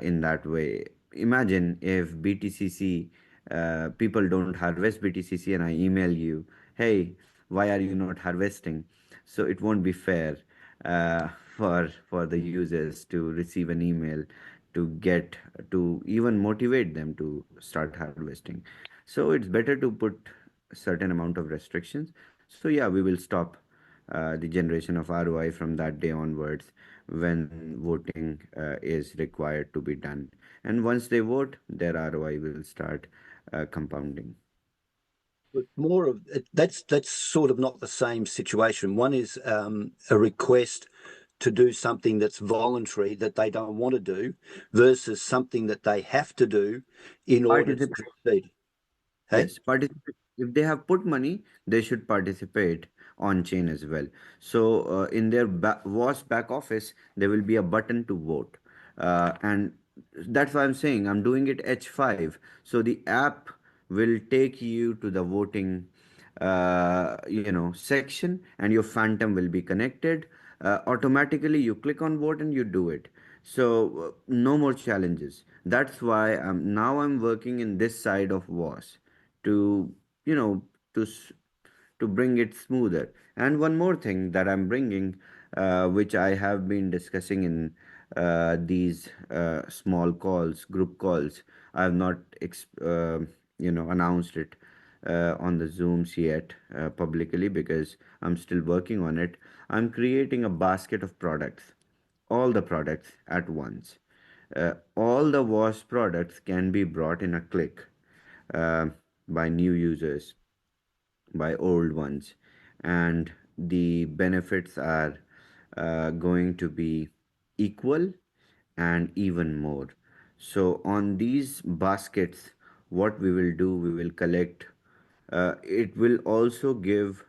in that way. Imagine if BTCC people don't harvest BTCC and I email you, hey, why are you not harvesting? So it won't be fair uh, for the users to receive an email to get to even motivate them to start harvesting. So it's better to put a certain amount of restrictions. So yeah, we will stop the generation of ROI from that day onwards when voting is required to be done. And once they vote, their ROI will start compounding. But more of that's sort of not the same situation. One is a request to do something that's voluntary that they don't want to do versus something that they have to do in order to Participate. proceed. Hey? Yes, participate. If they have put money, they should participate on chain as well. So in their WAS back office, there will be a button to vote, and that's why I'm saying I'm doing it H5. So the app will take you to the voting section, and your phantom will be connected automatically. You click on vote and you do it. So no more challenges. That's why I'm working in this side of WAS to you know to s- to bring it smoother. And one more thing that I'm bringing, which I have been discussing in these small calls, group calls. I have not announced it on the Zooms yet publicly, because I'm still working on it. I'm creating a basket of products, all the products at once. All the WAS products can be brought in a click uh, by new users, by old ones, and the benefits are going to be equal and even more. So, on these baskets, what we will do, we will collect. It will also give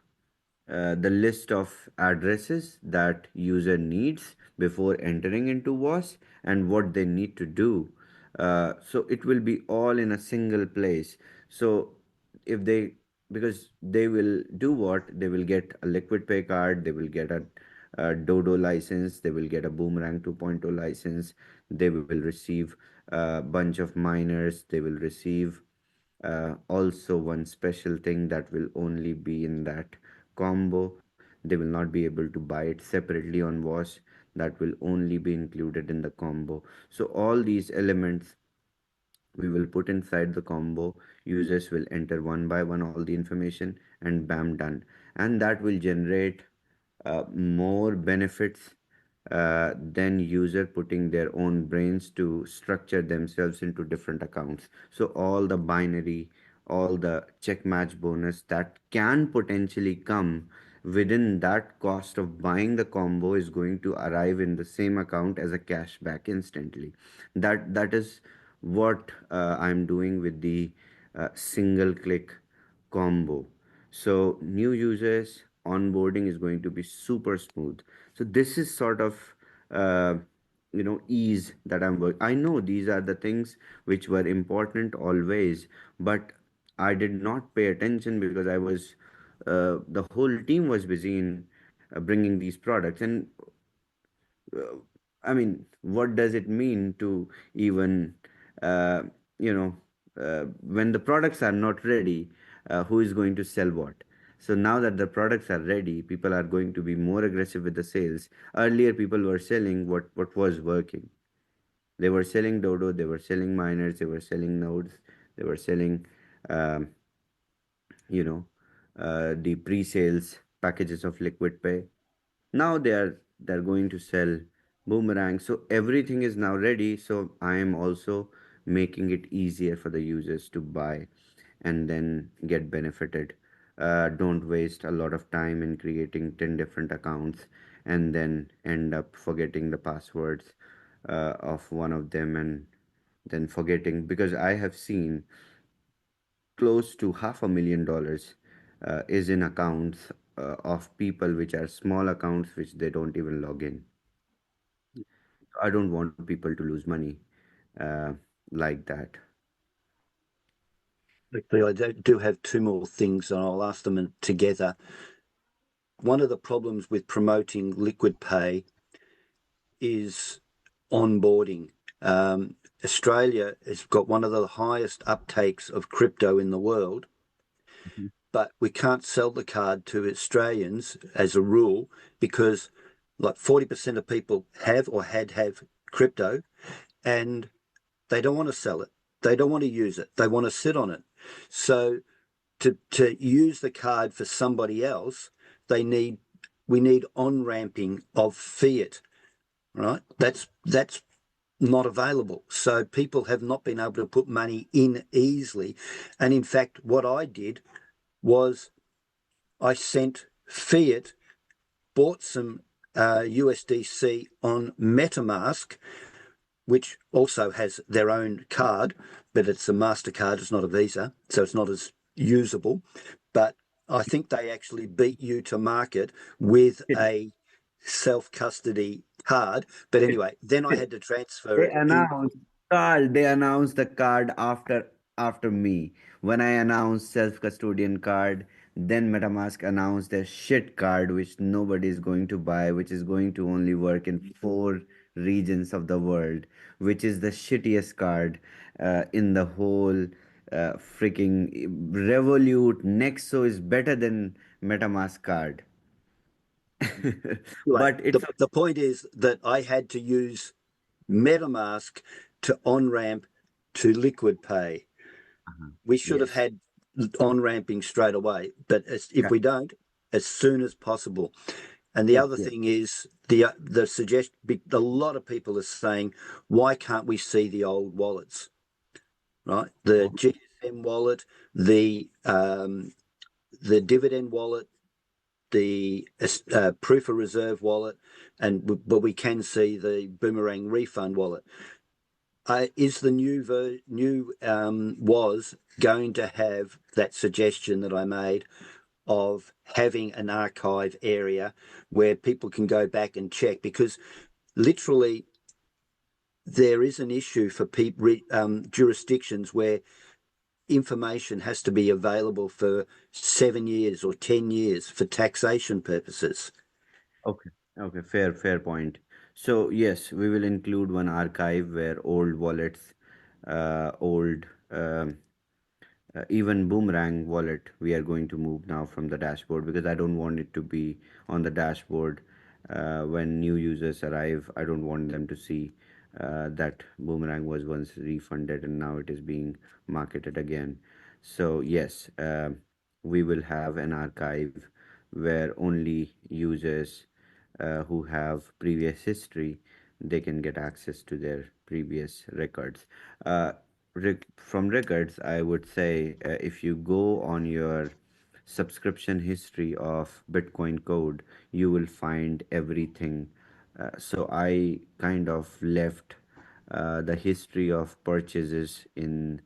the list of addresses that user needs before entering into WAS, and what they need to do. So it will be all in a single place. So if they, because they will do what, they will get a LquidPay card, they will get a Dodo license, they will get a Boomerang 2.0 license, they will receive a bunch of miners, they will receive also one special thing that will only be in that combo. They will not be able to buy it separately on WAS. That will only be included in the combo. So all these elements we will put inside the combo. Users will enter one by one all the information, and bam, done. And that will generate more benefits than user putting their own brains to structure themselves into different accounts. So all the binary, all the check match bonus that can potentially come within that cost of buying the combo is going to arrive in the same account as a cashback instantly. That is what I'm doing with the single click combo. So new users onboarding is going to be super smooth. So this is sort of uh, ease that I'm working. I know these are the things which were important always, but I did not pay attention because I was the whole team was busy in bringing these products. And uh, I mean, what does it mean to even, uh, when the products are not ready, who is going to sell what? So now that the products are ready, people are going to be more aggressive with the sales. Earlier, people were selling what was working. They were selling Dodo, they were selling miners, they were selling nodes, they were selling, um, you know, the pre-sales packages of LquidPay. Now they're going to sell Boomerang. So everything is now ready. So I am also making it easier for the users to buy and then get benefited. Don't waste a lot of time in creating 10 different accounts and then end up forgetting the passwords of one of them, and then forgetting, because I have seen close to $500,000 is in accounts of people which are small accounts which they don't even log in. I don't want people to lose money uh, like that. Actually, I do have two more things, and I'll ask them together. One of the problems with promoting LquidPay is onboarding. Australia has got one of the highest uptakes of crypto in the world, Mhm. but we can't sell the card to Australians as a rule because like 40% of people have or have crypto, and they don't want to sell it. They don't want to use it. They want to sit on it. So to use the card for somebody else, we need on ramping of fiat, right? That's not available. So people have not been able to put money in easily. And in fact, what I did was I sent fiat, bought some USDC on MetaMask, which also has their own card, but it's a MasterCard, it's not a Visa, so it's not as usable. But I think they actually beat you to market with a self-custody card. But anyway, then I had to transfer They it in. announced they announced the card after after me. When I announced self-custodian card, then MetaMask announced their shit card, which nobody is going to buy, which is going to only work in 4 regions of the world, which is the shittiest card in the whole freaking Revolut. Nexo is better than MetaMask card. Right. But it's The point is that I had to use MetaMask to on-ramp to LquidPay. We should have yes. had on-ramping straight away, but if we don't, as soon as possible. And the Yes, other yes. thing is the suggestion. A lot of people are saying, why can't we see the old wallets? Right, the GSM wallet, the dividend wallet, the proof of reserve wallet, but we can see the Boomerang refund wallet. Is the new WAAS going to have that suggestion that I made of having an archive area where people can go back and check? Because literally there is an issue for jurisdictions where information has to be available for 7 years or 10 years for taxation purposes. Okay. Okay. Fair point. So yes, we will include one archive where old wallets, old even Boomerang wallet, we are going to move now from the dashboard, because I don't want it to be on the dashboard when new users arrive. I don't want them to see that Boomerang was once refunded and now it is being marketed again. So yes, we will have an archive where only users who have previous history, they can get access to their previous records. From records, I would say, if you go on your subscription history of Bitcoin Code, you will find everything. So I kind of left the history of purchases in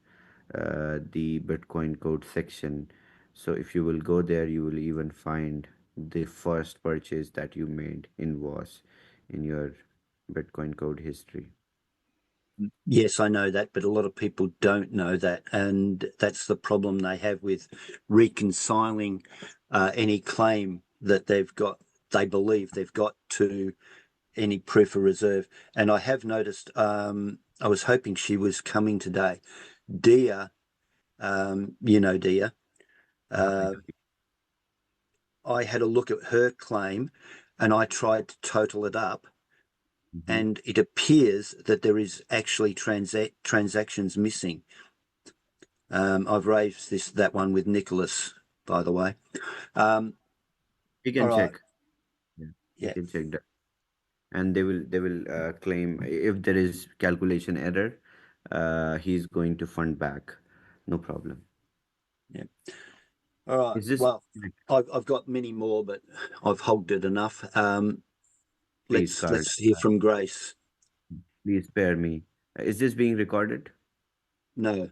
the Bitcoin Code section. So if you will go there, you will even find the first purchase that you made in WAAS in your Bitcoin Code history. Yes, I know that, but a lot of people don't know that, and that's the problem they have with reconciling any claim that they believe they've got to any proof of reserve. And I have noticed, I was hoping she was coming today. Dia, Dia, I had a look at her claim and I tried to total it up. Mm-hmm. And it appears that there is actually transactions missing. I've raised that one with Nicholas, by the way. You can all right. check. Yeah. Yeah. You can check that. And they will claim if there is calculation error, he's going to fund back. No problem. Yeah. All right. Is this Well, I've got many more, but I've hogged it enough. please, Carl, Let's hear from Grace. please spare me. Is this being recorded? No,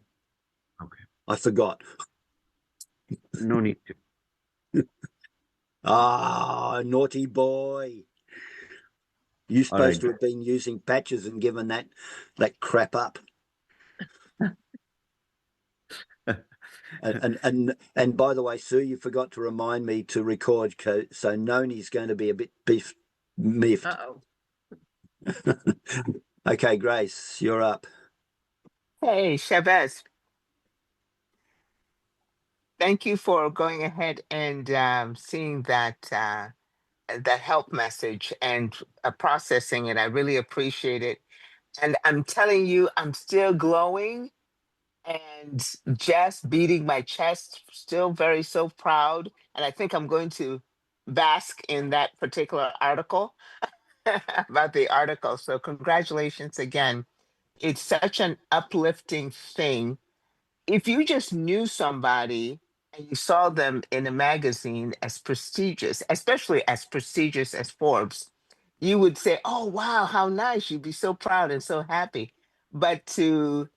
Okay. I forgot. No need to. Naughty boy. You're All right. supposed to have been using patches and given that crap up. And by the way, Sue, you forgot to remind me to record, so Noni's going to be a bit miffed. Uh-oh. Okay, Grace, you're up. Hey, Shavez. Thank you for going ahead and seeing that help message and processing it. I really appreciate it. And I'm telling you, I'm still glowing and just beating my chest, still very so proud. And I think I'm going to bask in that particular article about the article. So congratulations again. It's such an uplifting thing. If you just knew somebody and you saw them in a magazine as prestigious, especially as prestigious as Forbes, you would say, "Oh, wow, how nice." You'd be so proud and so happy. But to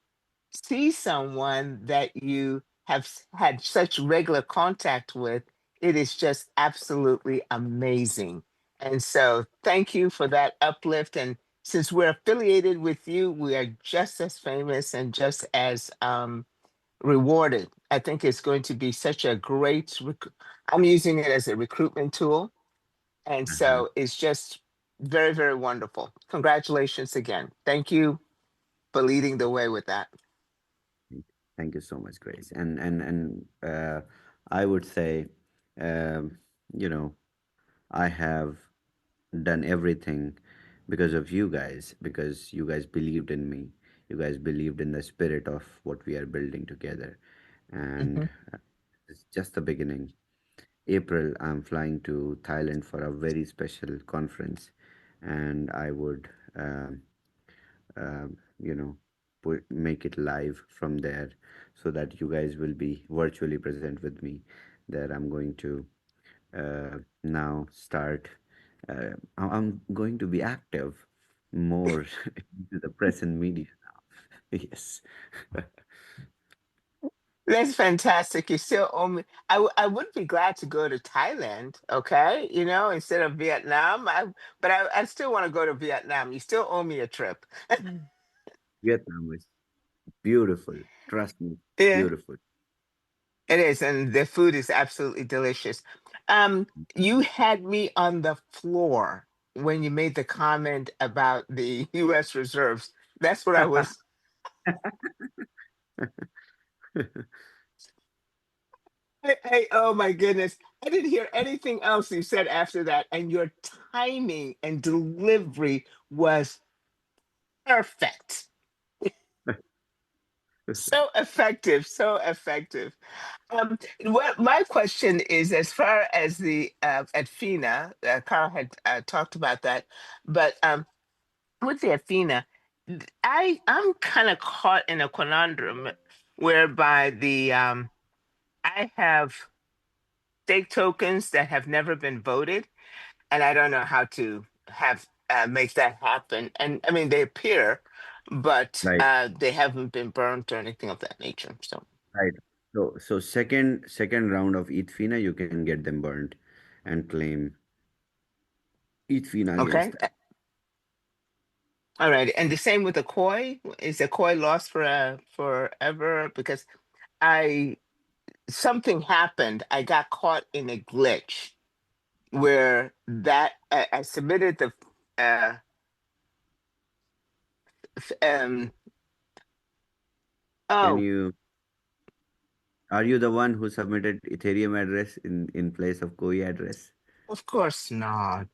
see someone that you have had such regular contact with, it is just absolutely amazing. And so, thank you for that uplift. And since we're affiliated with you, we are just as famous and just as rewarded. I think it's going to be such a great, I'm using it as a recruitment tool. And Uh-huh. so it's just very, very wonderful. Congratulations again. Thank you for leading the way with that. Thank you so much, Grace. And I would say, um, you know, I have done everything because of you guys, because you guys believed in me. You guys believed in the spirit of what we are building together. Mhm. And it's just the beginning. April, I'm flying to Thailand for a very special conference, and I would, you know, make it live from there so that you guys will be virtually present with me. There, I'm going to now start. I'm going to be active more into the press and media now. Yes. That's fantastic. You still owe me. I would be glad to go to Thailand, okay? You know, instead of Vietnam. But I still want to go to Vietnam. You still owe me a trip. Vietnam is beautiful. Trust me, Yeah, beautiful. it is, and the food is absolutely delicious. Um, you had me on the floor when you made the comment about the U.S. reserves. That's what I was. Oh my goodness. I didn't hear anything else you said after that. And your timing and delivery was perfect. So effective, so effective. What my question is, as far as the at FINA, Carl had talked about that, but with the Athena, I'm kind of caught in a conundrum whereby the I have stake tokens that have never been voted, and I don't know how to have make that happen. And I mean, they appear, but Right, they haven't been burnt or anything of that nature. So right. So second round of ETHFINA, you can get them burned and claim ETHFINA against okay, that. all right. And the same with the koi. Is the koi lost for forever? Because I something happened. I got caught in a glitch where that I submitted the uh, f- um Can oh, you, are you the one who submitted Ethereum address in place of COI address? of course not.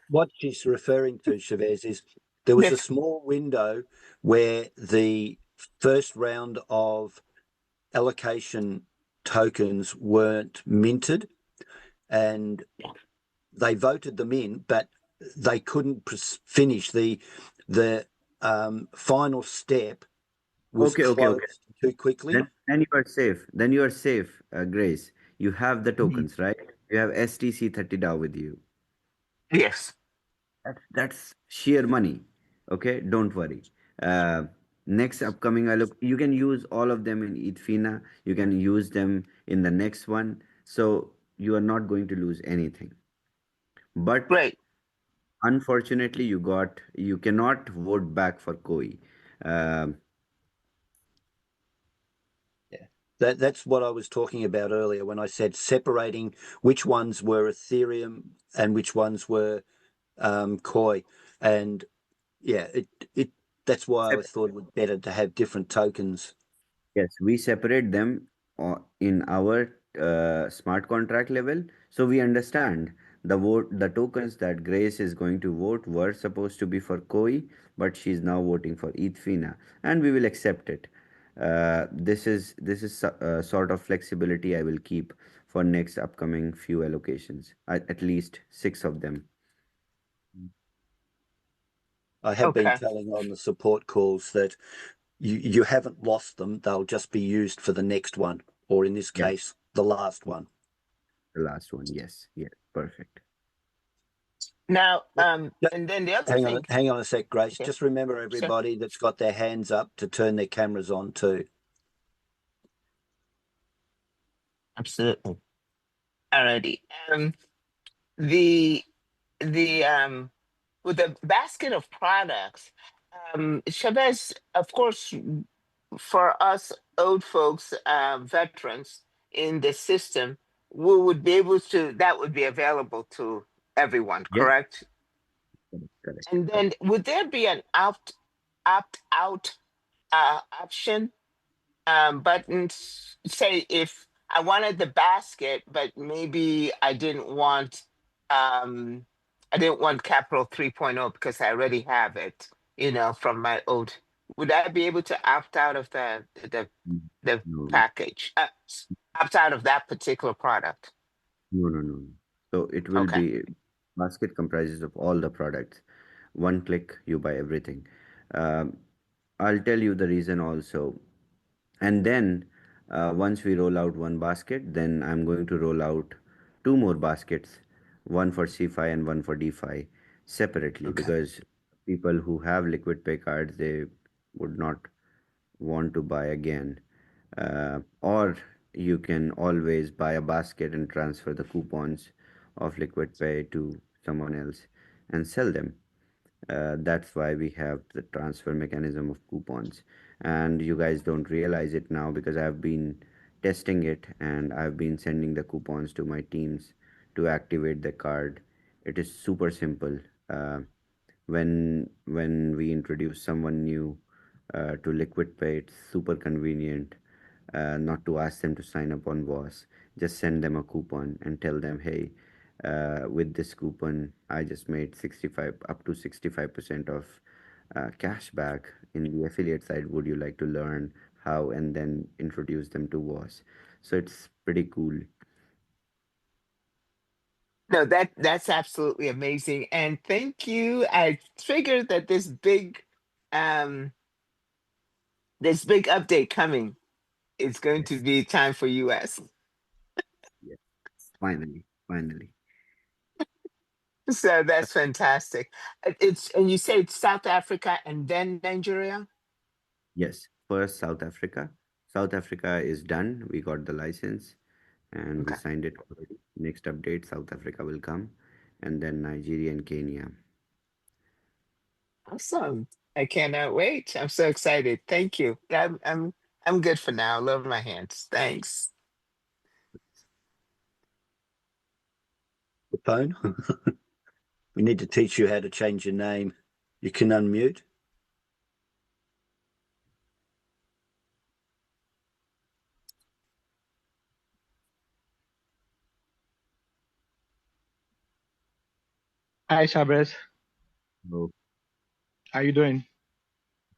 What she's referring to, Chavez, is there was a The- small window where the first round of allocation tokens weren't minted, and they voted them in, but they couldn't finish the final step was Okay. closed too quickly. Then you are safe. Then you are safe, Grace. You have the Mhm. tokens, right? You have STC 30 DAO with you. Yes. That's sheer money. Okay, don't worry. Uh, Next upcoming, I look. You can use all of them in ETHFINA. You can use them in the next one. So you are not going to lose anything. But Great. unfortunately, you cannot vote back for KOI. Um, Yeah. That's what I was talking about earlier when I said separating which ones were Ethereum and which ones were Koi. And yeah, it that's why I sep- thought it would be better to have different tokens. yes, we separate them in our smart contract level, so we understand the tokens that Grace is going to vote were supposed to be for KOI, but she's now voting for ETHFINA, and we will accept it. This is sort of flexibility I will keep for next upcoming few allocations, at least six of them. I have been Okay. telling on the support calls that you haven't lost them; they'll just be used for the next one, or in this Yes, case, the last one. the last one. Yes, yes, perfect. Now, Ju- and then the other thing. Hang on a sec, Grace. Okay. Just remember Sure. everybody that's got their hands up to turn their cameras on too. Absolutely. Alrighty. The with the basket of products, Chavez, of course, for us old folks, veterans in the system, we would be able to, that would be available to everyone, Yes, correct? correct, And then correct. would there be an opt out option button? Say if I wanted the basket, but maybe um, I didn't want Capital 3.0 because I already have it, from my old. Would I be able to opt out of the Mm. the No, package, opt out of that particular product? no, no, no. So it will Okay. be basket comprises of all the products. One click, you buy everything. Um, I'll tell you the reason also. And then once we roll out one basket, then I'm going to roll out two more baskets, one for CFI and one for DeFi separately, Okay. because people who have liquid pay cards, they would not want to buy again. Or you can always buy a basket and transfer the coupons of liquid pay to someone else and sell them. That's why we have the transfer mechanism of coupons. And you guys don't realize it now because I've been testing it and I've been sending the coupons to my teams to activate the card. It is super simple. When we introduce someone new to liquid pay, it's super convenient not to ask them to sign up on WAAS. Just send them a coupon and tell them, hey, with this coupon, I just made 65 up to 65% of cash back in the affiliate side. Would you like to learn how? And then introduce them to WAAS. So it's pretty cool. No, that's absolutely amazing. And thank you. I figured that um this big update coming is going to Yes, be time for US. yes, finally, finally. So that's fantastic. It's and you say it's South Africa and then Nigeria? Yes, first South Africa. South Africa is done. We got the license and we Okay. signed it already. Next update, South Africa will come, and then Nigeria and Kenya. Awesome. I cannot wait. I'm so excited. Thank you. I'm good for now. Love my hands. Thanks. The phone. We need to teach you how to change your name. You can unmute. Hi, Shavez. Oh, How you doing?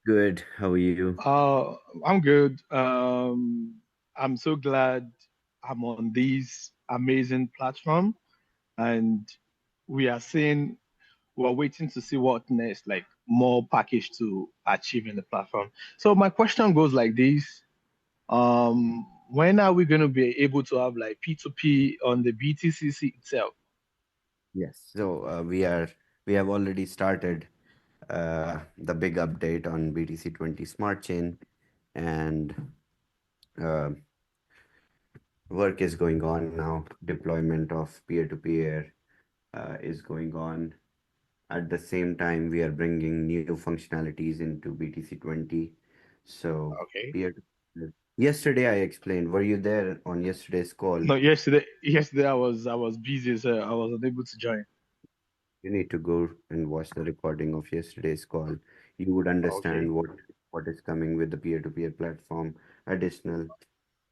good. How are you? Uh, I'm good. I'm so glad I'm on this amazing platform, and we are seeing, we're waiting to see what next, like more package to achieve in the platform. So my question goes like this: when are we going to be able to have like P2P on the BTCC itself? Yes. So we have already started the big update on BTC 20 Smart Chain, and uh, work is going on now. Deployment of peer-to-peer is going on. At the same time, we are bringing new functionalities into BTC 20. So Okay. peer yesterday I explained. Were you there on yesterday's call? No, yesterday I was busy, so I was unable to join. You need to go and watch the recording of yesterday's call. You would Okay. understand what is coming with the peer-to-peer platform, additional,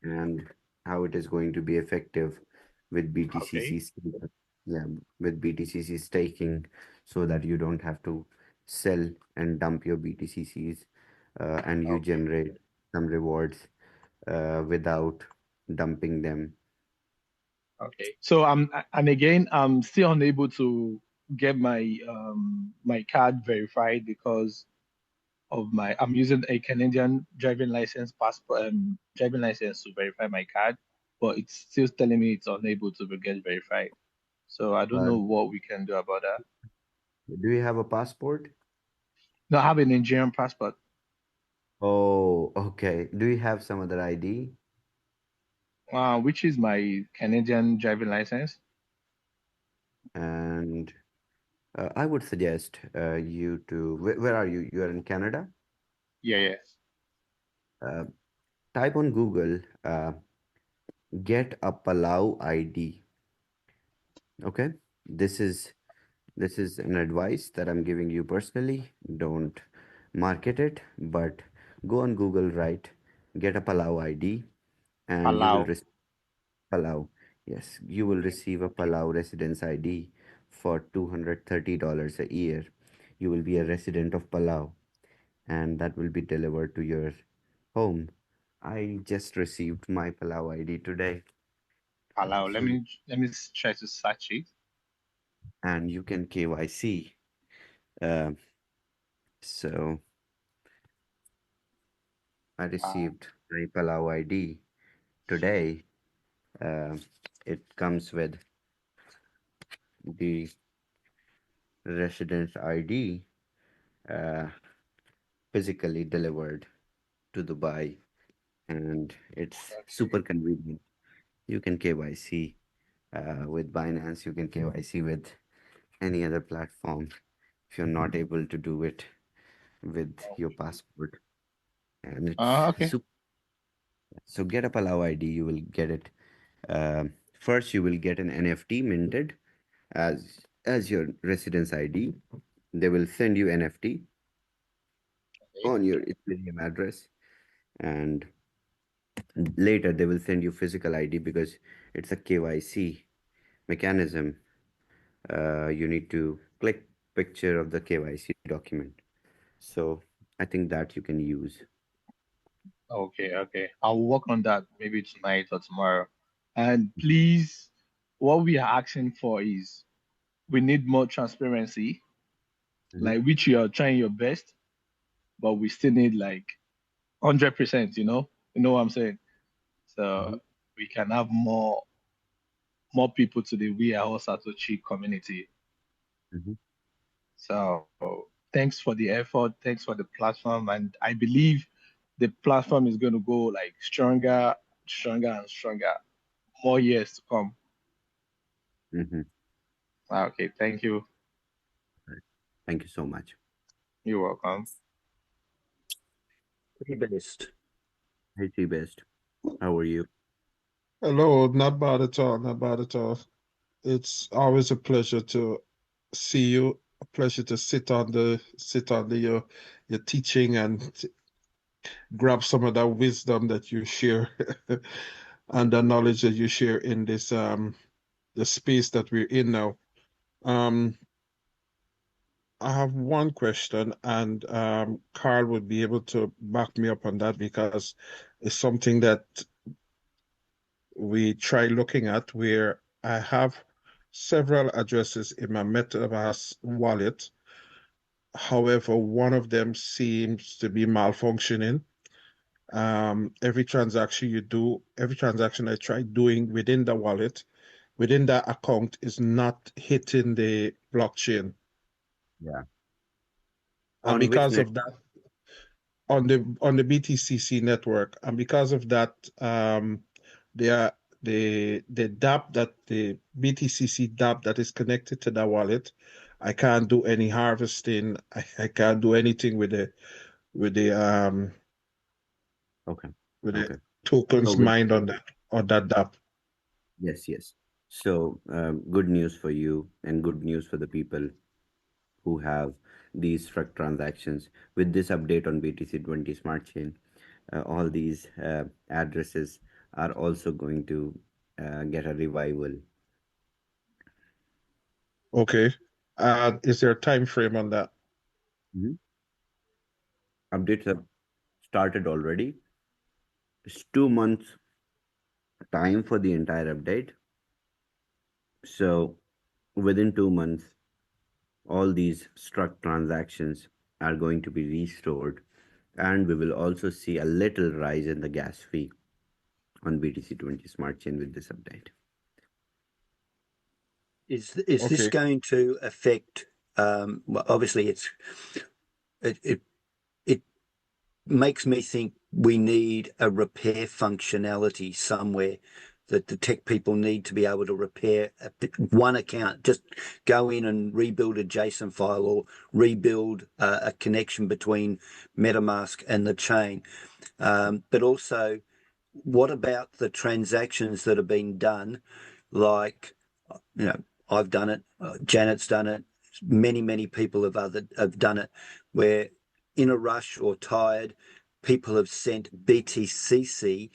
and how it is going to be effective with Okay. BTCC, yeah, with BTCC staking, so that you don't have to sell and dump your BTCCs, and you Okay. generate some rewards without dumping them. Okay. So and again, I'm still unable to get my card verified because of my I'm using a Canadian driving license passport driving license to verify my card, but it's still telling me it's unable to get verified. So I don't Uh, know what we can do about that. do you have a passport? No, I have a Nigerian passport. Oh, okay. Do you have some other ID? Which is my Canadian driving license. And I would suggest you to, where are you? You are in Canada? Yeah, yeah. Uh, Type on Google, get a Palau ID. Okay, this is an advice that I'm giving you personally. Don't market it, but go on Google, write get a Palau ID, and you will Allow. receive Palau. Yes, you will receive a Palau residence ID for $230 a year. You will be a resident of Palau, and that will be delivered to your home. I just received my Palau ID today. Allow. So you, Let me try to search it. and you can KYC. Uh, so I Uh, received my Palau ID today. Uh, it comes with the residence ID uh, physically delivered to Dubai, and it's super convenient. You can KYC with Binance, you can KYC with any other platform if you're not able to do it with your passport. And it's okay. super. So get a Palau ID, you will get it. First, you will get an NFT minted as your residence ID. They will send you NFT Okay. on your Ethereum address, and later they will send you physical ID because it's a KYC mechanism. You need to click picture of the KYC document. So I think that you can use. Okay. Okay. I'll work on that maybe tonight or tomorrow. And please, what we are asking for is we need more transparency, Mhm, like which you are trying your best, but we still need like 100%. You know what I'm saying. So mhm, we can have more people to the We Are All Satoshi community. mhm, So thanks for the effort, thanks for the platform, and I believe the platform is going to go like stronger, stronger, and stronger. More years to come. mhm. Okay, thank you. Right. Thank you so much. You're welcome. CBest. Hey, Best. How are you? Hello, not bad at all, not bad at all. It's always a pleasure to see you, a pleasure to sit on your teaching and grab some of that wisdom that you share and the knowledge that you share in this the space that we're in now. Um I have one question, and Carl would be able to back me up on that because it's something that we try looking at where I have several addresses in my MetaMask wallet. However, one of them seems to be malfunctioning. Every transaction I try doing within the wallet, within that account, is not hitting the blockchain. Yeah. And On which because net? of that, on the BTCC network, and because of that, they are the dApp that the BTCC dApp that is connected to that wallet, I can't do any harvesting. I can't do anything with the um Okay. with the Okay. So tokens with mined on that dApp. yes, yes. So good news for you and good news for the people who have these struck transactions. With this update on BTC20 Smart Chain, all these addresses are also going to get a revival. Okay. Is there a time frame on that? Mhm. Updates have started already. It's 2 months time for the entire update. So within 2 months, all these struck transactions are going to be restored, and we will also see a little rise in the gas fee on BTC20 Smart Chain with this update. Is this Okay. going to affect? Well, obviously, it it makes me think we need a repair functionality somewhere that the tech people need to be able to repair one account, just go in and rebuild a JSON file or rebuild a connection between MetaMask and the chain. But also, what about the transactions that have been done? Like, I've done it, Janet's done it, many people have done it, where in a rush or tired, people have sent BTCC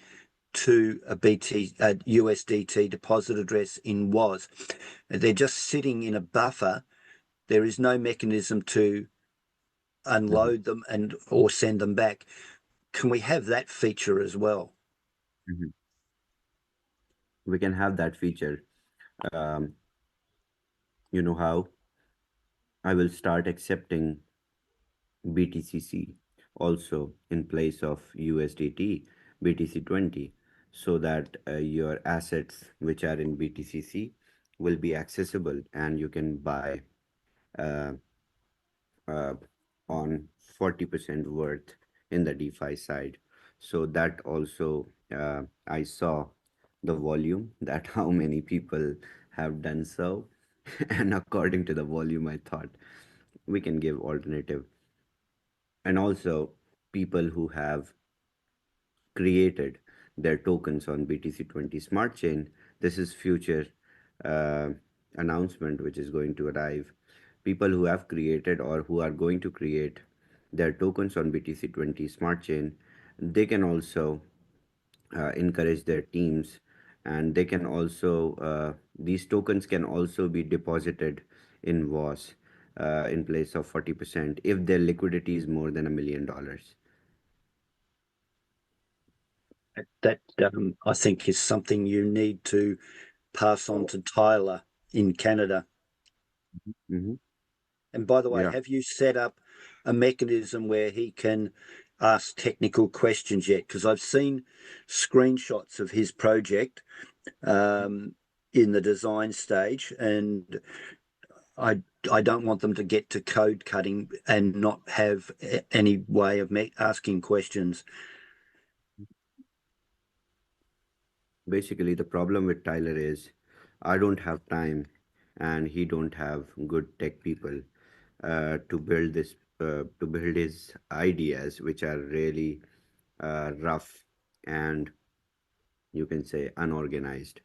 to a USDT deposit address in WAAS. They're just sitting in a buffer. There is no mechanism to unload them or send them back. Can we have that feature as well? We can have that feature. You know how? I will start accepting BTCC also in place of USDT, BTC20, so that your assets which are in BTCC will be accessible and you can buy uh, uh, on 40% worth in the DeFi side. So that also I saw the volume that how many people have done so. And according to the volume, I thought we can give alternative. And also people who have created their tokens on BTC20 Smart Chain. This is future uh, announcement which is going to arrive. People who have created or who are going to create their tokens on BTC20 Smart Chain, they can also encourage their teams, and they can also these tokens can also be deposited in WAS in place of 40% if their liquidity is more than $1 million. That I think is something you need to pass on to Tyler in Canada. And by the way, have you set up a mechanism where he can ask technical questions yet? Because I've seen screenshots of his project in the design stage, and I don't want them to get to code cutting and not have any way of asking questions. Basically, the problem with Tyler is I don't have time and he don't have good tech people to build this to build his ideas, which are really rough and you can say unorganized.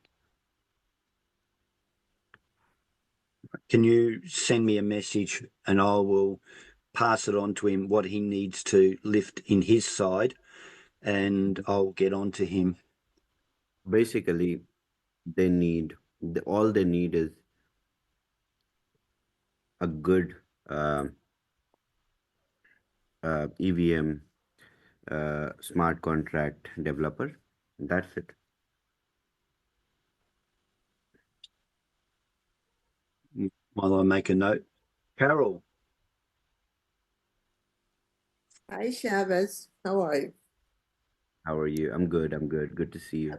Can you send me a message and I will pass it on to him what he needs to lift in his side, and I'll get on to him. Basically, all they need is a good EVM smart contract developer. That's it. While I make a note. Carol. Hi, Shavez. How are you? How are you? I'm good. I'm good. Good to see you.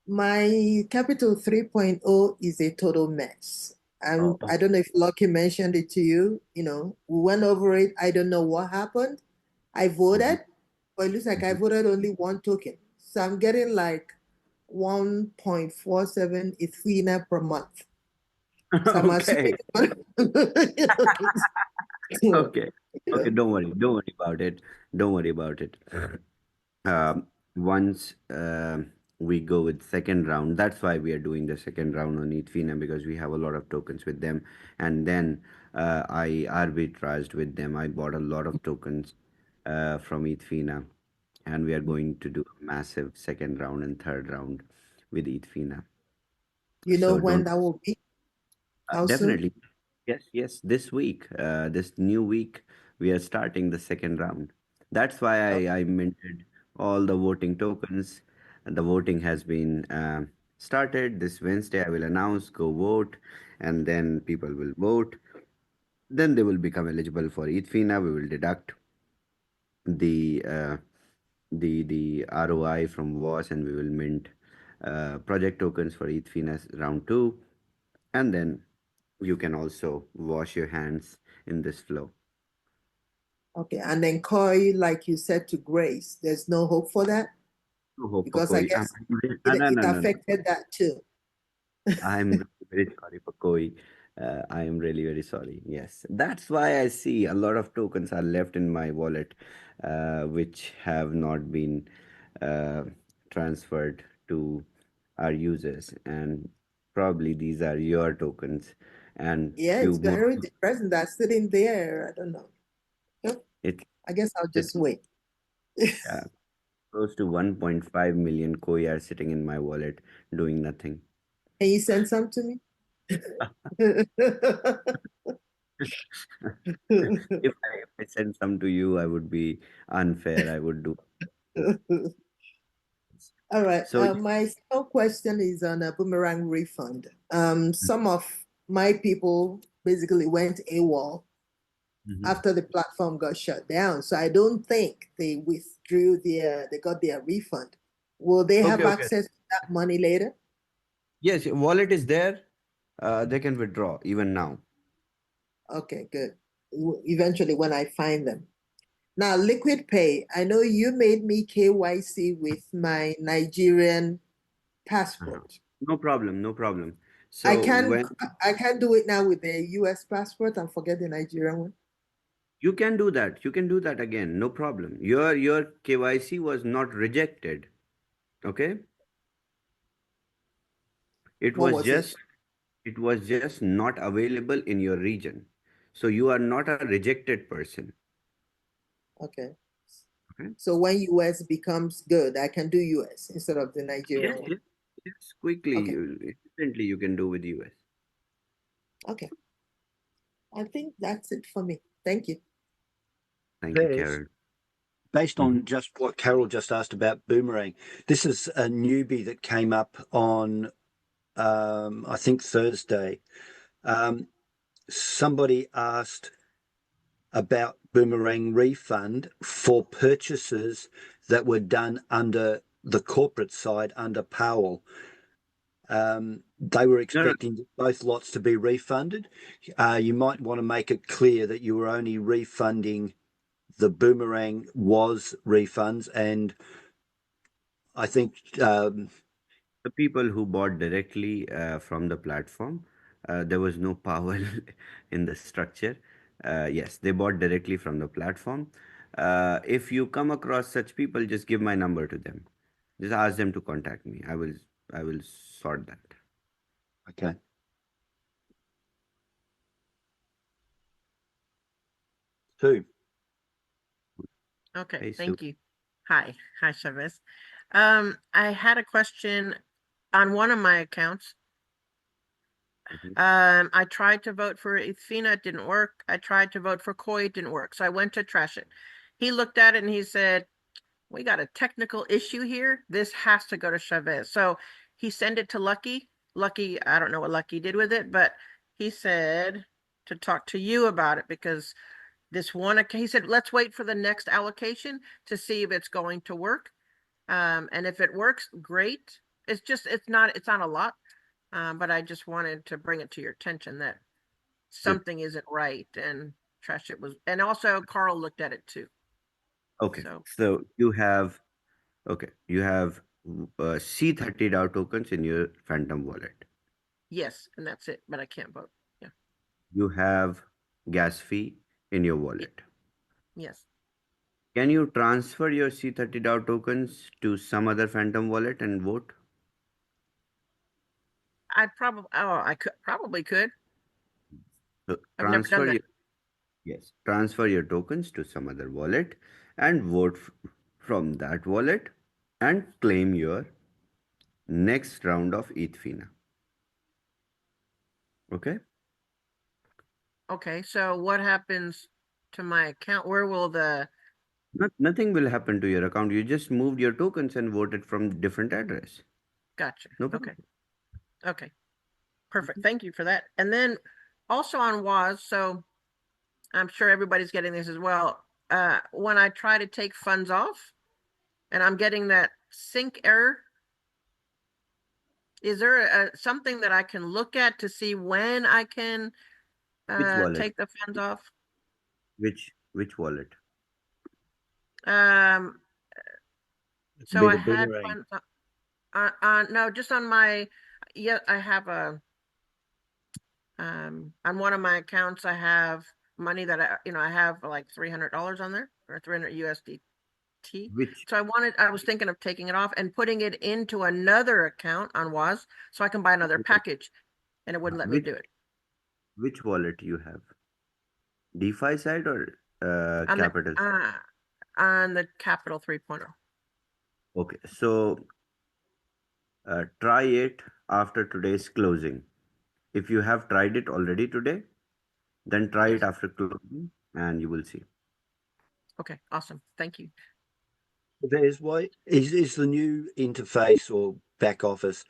My Capital 3.0 is a total mess. I don't know if Lucky mentioned it to you. You know, we went over it. I don't know what happened. I voted, but it looks like I voted only one token. So I'm getting like 1.47 EFINA per month. So I'm Okay. Okay. Okay. Don't worry. Don't worry about it. Don't worry about it. Once we go with second round, that's why we are doing the second round on ETHFINA, because we have a lot of tokens with them. And then I arbitraged with them. I bought a lot of tokens from ETHFINA, and we are going to do a massive second round and third round with ETHFINA. You know So when that will be? How definitely. Yes, yes. This week, this new week, we are starting the second round. That's why I minted all the voting tokens. And the voting has been started. This Wednesday, I will announce, go vote, and then people will vote. Then they will become eligible for ETHFINA. We will deduct the the ROI from WAS, and we will mint project tokens for ETHFINA round two. And then you can also wash your hands in this flow. Okay, and then Koi, like you said, to Grace, there's no hope for that? Oh, because I Pakoi. guess No, it no, no, no. affected that too. I'm very sorry, Pakoi. I am really very sorry. Yes, that's why I see a lot of tokens are left in my wallet, which have not been uh, transferred to our users, and probably these are your tokens, and Yeah, few it's more. very depressing. That's sitting there. I don't know. Yep. It I guess I'll it just wait. yeah, close to 1.5 million koi are sitting in my wallet doing nothing. Can you send some to me? If I send some to you, I would be unfair. I would do. All right. So, My second question is on a boomerang refund. Some of my people basically went AWOL mhm. after the platform got shut down. So I don't think they withdrew they got their refund. Will they have Okay, okay. access to that money later? Yes, your wallet is there. They can withdraw even now. Okay, good. Eventually when I find them. Now, LquidPay, I know you made me KYC with my Nigerian passport. No problem, no problem. I So can when I can do it now with the US passport and forget the Nigerian one. you can do that again, no problem. Your KYC was not rejected. Okay, it What was was it? just it was just not available in your region. So you are not a rejected person. Okay. Okay. So when US becomes good, I can do US instead of the Yes, Nigerian one. yes, yes. Quickly, Okay. instantly, you can do with US. Okay. I think that's it for me. Thank you. Thank you, There's, Karen. based Mhm. on just what Carol just asked about Boomerang, this is a newbie that came up on, I think, Thursday. Somebody asked about Boomerang refund for purchases that were done under the corporate side under Powell. They were No, no, expecting both lots to be refunded. You might want to make it clear that you were only refunding the Boomerang WAAS refunds, and I think the people who bought directly from the platform, there was no power in the structure. Yes, they bought directly from the platform. If you come across such people, just give my number to them. Just ask them to contact me. I will sort that. okay. Two. Okay, Hey, Sue. thank you. Hi, Chavez. I had a question on one of my accounts. Mhm. I tried to vote for EFINA, it didn't work. I tried to vote for KOI, it didn't work. So I went to trash it. He looked at it and he said, we got a technical issue here. This has to go to Chavez. So he sent it to Lucky. Lucky, I don't know what Lucky did with it, but he said to talk to you about it because this one, he said, let's wait for the next allocation to see if it's going to work. And if it works, great. It's not a lot. But I just wanted to bring it to your attention that Good. something isn't right and trash it was, and also Carl looked at it too. Okay. So So you have C30 DAO tokens in your Phantom wallet. yes, and that's it, but I can't vote. Yeah. You have gas fee in your wallet. Yes. Can you transfer your C30 DAO tokens to some other Phantom wallet and vote? I probably could. So I've never done that. transfer your tokens to some other wallet and vote from that wallet and claim your next round of ETHFINA. Okay? Okay, so what happens to my account? Where will the Nothing will happen to your account. You just moved your tokens and voted from different address. gotcha? No problem. Okay, perfect. Thank you for that. And then also on WAAS, so I'm sure everybody's getting this as well. When I try to take funds off and I'm getting that sync error, is there something that I can look at to see when I can Which wallet? take the funds off? Which wallet? Um, So I had one, no, just on my, yeah, I have a, on one of my accounts, I have money that I have like $300 on there, or 300 USDT. Which So I was thinking of taking it off and putting it into another account on WAAS so I can buy another package, and it wouldn't let me which do it. which wallet you have? DeFi side or On the, Capital? on the Capital 3.0. Okay, so try it after today's closing. If you have tried it already today, then try it Yes. after closing and you will see. Okay, awesome. Thank you. There's why is the new interface or back office,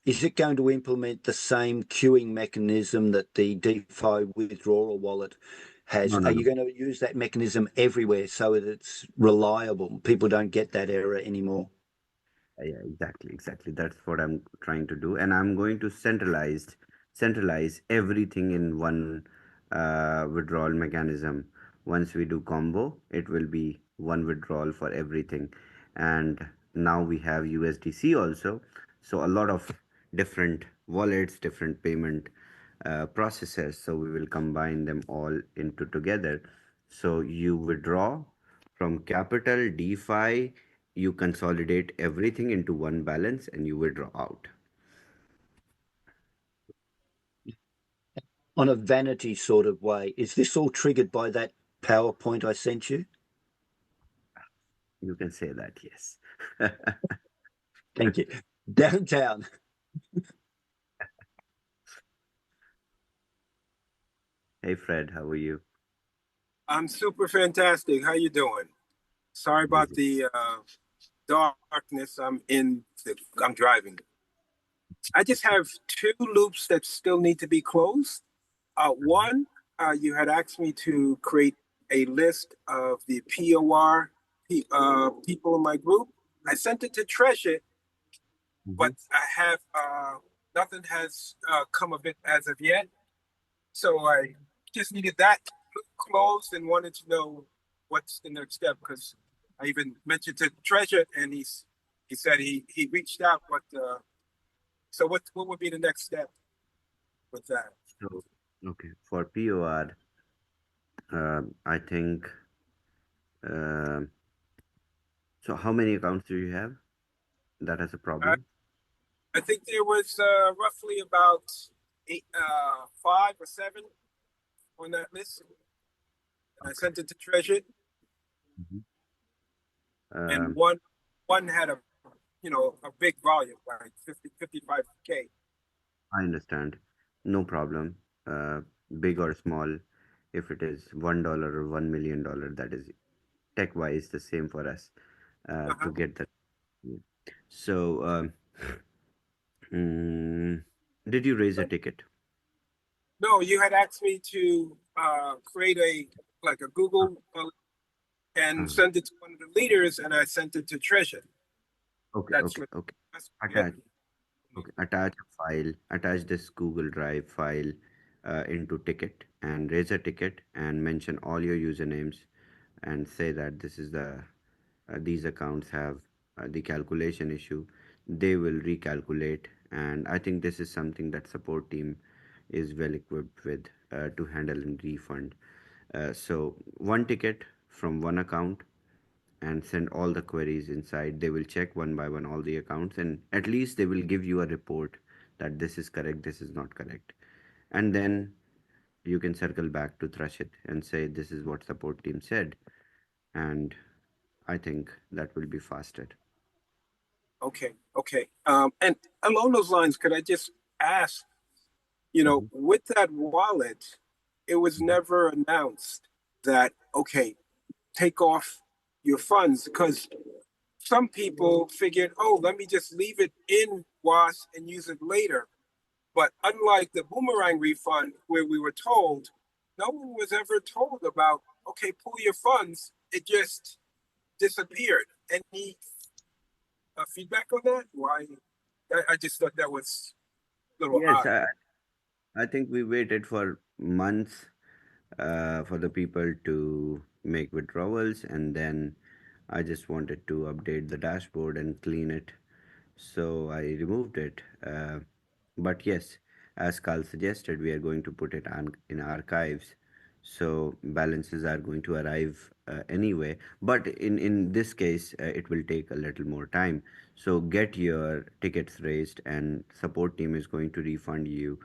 is it going to implement the same queuing mechanism that the DeFi withdrawal wallet has? No, no, Are no. you going to use that mechanism everywhere so that it's reliable? People don't get that error anymore. Yeah, exactly. That's what I'm trying to do, and I'm going to centralize everything in one withdrawal mechanism. Once we do combo, it will be one withdrawal for everything. And now we have USDC also, so a lot of different wallets, different payment processes. So we will combine them all into together. So you withdraw from Capital DeFi, you consolidate everything into one balance and you withdraw out. On a vanity sort of way, is this all triggered by that PowerPoint I sent you? You can say that, yes. Thank you. Downtown. Hey Fred, how are you? I'm super fantastic. How you doing? Sorry about Busy. the darkness. I'm driving. I just have two loops that still need to be closed. One, you had asked me to create a list of the POR people in my group. I sent it to Treasure, but I have nothing has come of it as of yet. So I just needed that closed and wanted to know what's the next step, because I even mentioned to Treasure and he said he reached out. But so what would be the next step with that? So, okay, for POR, I think, uh, so how many accounts do you have that has a I, problem? I think there was roughly about 5 or 7 on that list. And I Okay. sent it to Treasure, and one had a big volume, like 55K. I understand. No problem. Big or small, if it is $1 or $1 million, that is tech wise the same for us to get that. Yeah. So, did you raise a ticket? No, you had asked me to create a Google and Uh, send it to one of the leaders, and I sent it to Treasure. okay, That's okay, what. okay. That's Attach, okay, attach a file, attach this Google Drive file into ticket and raise a ticket and mention all your usernames and say that this is these accounts have the calculation issue. They will recalculate, and I think this is something that support team is well equipped with to handle and refund. So one ticket from one account and send all the queries inside. They will check one by one all the accounts, and at least they will give you a report that this is correct, this is not correct. And then you can circle back to Thrush it and say this is what support team said. And I think that will be faster. Okay, okay. And along those lines, could I just ask, Mhm. with that wallet, it was Mhm. never announced that, okay, take off your funds, because some people figured, oh, let me just leave it in WAS and use it later. But unlike the Boomerang refund, where we were told, no one was ever told about, okay, pull your funds. It just disappeared. Any feedback on that? Why? I just thought that was a little Yes, odd. I think we waited for months for the people to make withdrawals, and then I just wanted to update the dashboard and clean it, so I removed it. But yes, as Carl suggested, we are going to put it on in archives, so balances are going to arrive anyway. But in this case, it will take a little more time. So get your tickets raised, and support team is going to refund you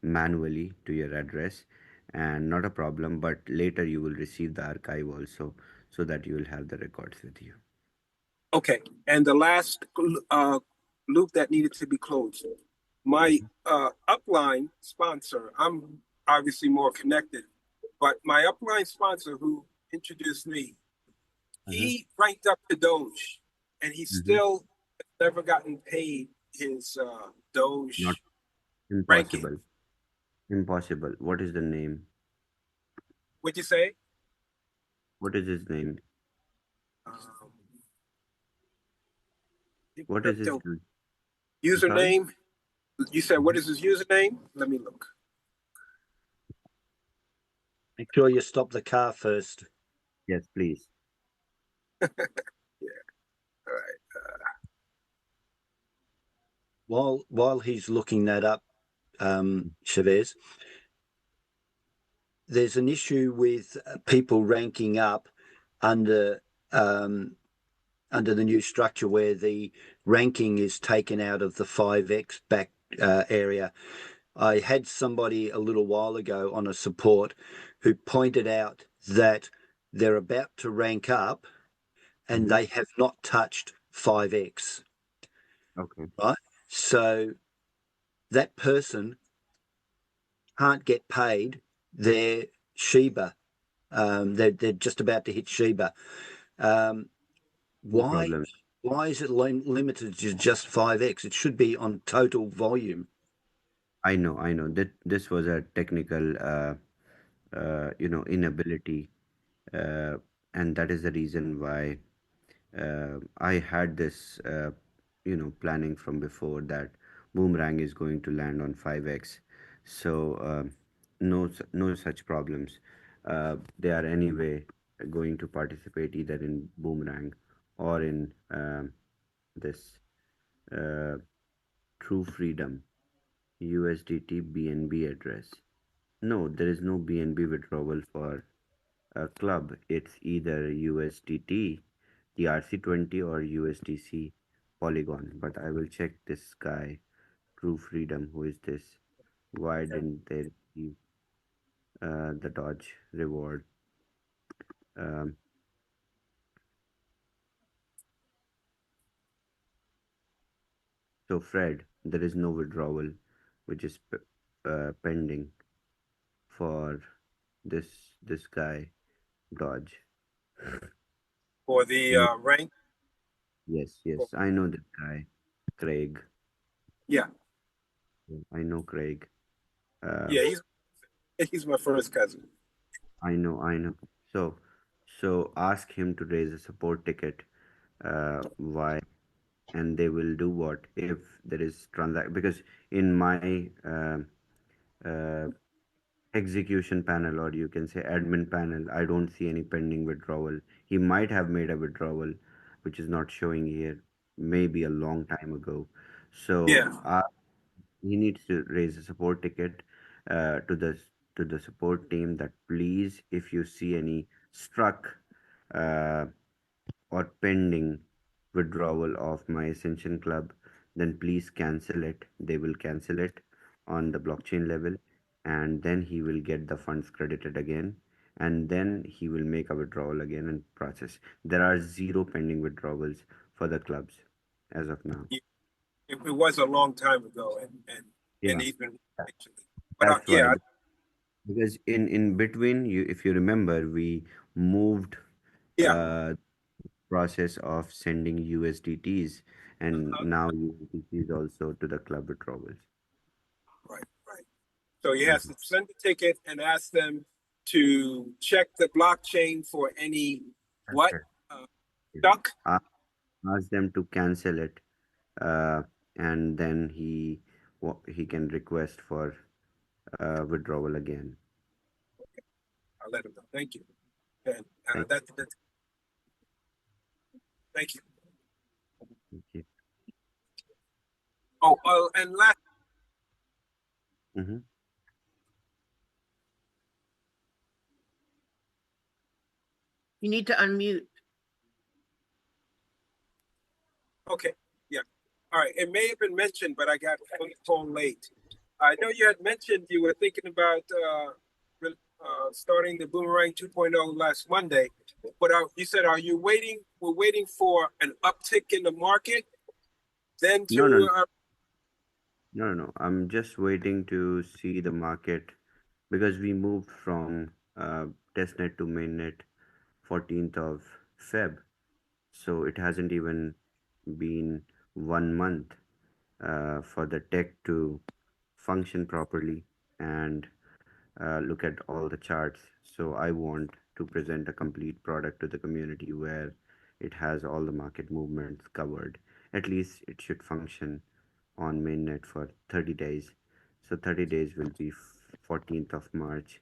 manually to your address, and not a problem. But later you will receive the archive also, so that you will have the records with you. Okay, and the last loop that needed to be closed. My upline sponsor, I'm obviously more connected, but my upline sponsor who introduced me, he ranked up to Doge, and he still never gotten paid his Not Doge ranking. impossible. Impossible. What is the name? What'd you say? What is his name? Um, What is his Sorry? username? You said what is his username? Let me look. Make sure you stop the car first. Yes, please. Yeah. All right. While he's looking that up, Chavez, there's an issue with people ranking up under the new structure where the ranking is taken out of the 5x back area. I had somebody a little while ago on a support who pointed out that they're about to rank up and they have not touched 5x. Okay. Right? So that person can't get paid their Sheba. They're just about to hit Sheba. No Why problem. is it limited to just 5x? It should be on total volume. I know. That this was a technical, inability, uh, and that is the reason why I had this, planning from before that Boomerang is going to land on 5x. So no such problems. They are anyway going to participate either in Boomerang or in this uh, True Freedom USDT BNB address. No, there is no BNB withdrawal for a club. It's either USDT, the RC20, or USDC Polygon. But I will check this guy, True Freedom. Who is this? Why didn't they receive the Dodge reward? Um, so, Fred, there is no withdrawal which is pending for this guy, Dodge. For the rank. Yes, I know that guy, Craig. Yeah. I know Craig. Yeah, he's my first cousin. I know. So, so ask him to raise a support ticket. Why? And they will do what if there is transact, because in my uh, execution panel, or you can say admin panel, I don't see any pending withdrawal. He might have made a withdrawal, which is not showing here, maybe a long time ago. So Yeah. he needs to raise a support ticket to the support team that please, if you see any struck uh, or pending withdrawal of my Ascension Club, then please cancel it. They will cancel it on the blockchain level, and then he will get the funds credited again, and then he will make a withdrawal again and process. There are zero pending withdrawals for the clubs as of now. It was a long time ago, and Yeah, even actually, but that's why. yeah, Because in between, you, if you remember, we moved yeah, uh process of sending USDTs, and now USDTs also to the club withdrawals. right, right. So he has Mhm. to send the ticket and ask them to check the blockchain for any That's what it. Yeah. duck. Ask them to cancel it, uh, and then he can request for withdrawal again. I'll let him know. Thank you. And Thank that's Thank you. Thank you. Oh, and last. Mm-hmm. You need to unmute. Okay, yeah. All right, it may have been mentioned, but I got on the phone late. I know you had mentioned you were thinking about starting the Boomerang 2.0 last Monday, but you said, we're waiting for an uptick in the market, then to... No. I'm just waiting to see the market because we moved from testnet to mainnet 14th of Feb. So it hasn't even been 1 month for the tech to function properly and look at all the charts. So I want to present a complete product to the community where it has all the market movements covered. At least it should function on mainnet for 30 days. So 30 days will be 14th of March.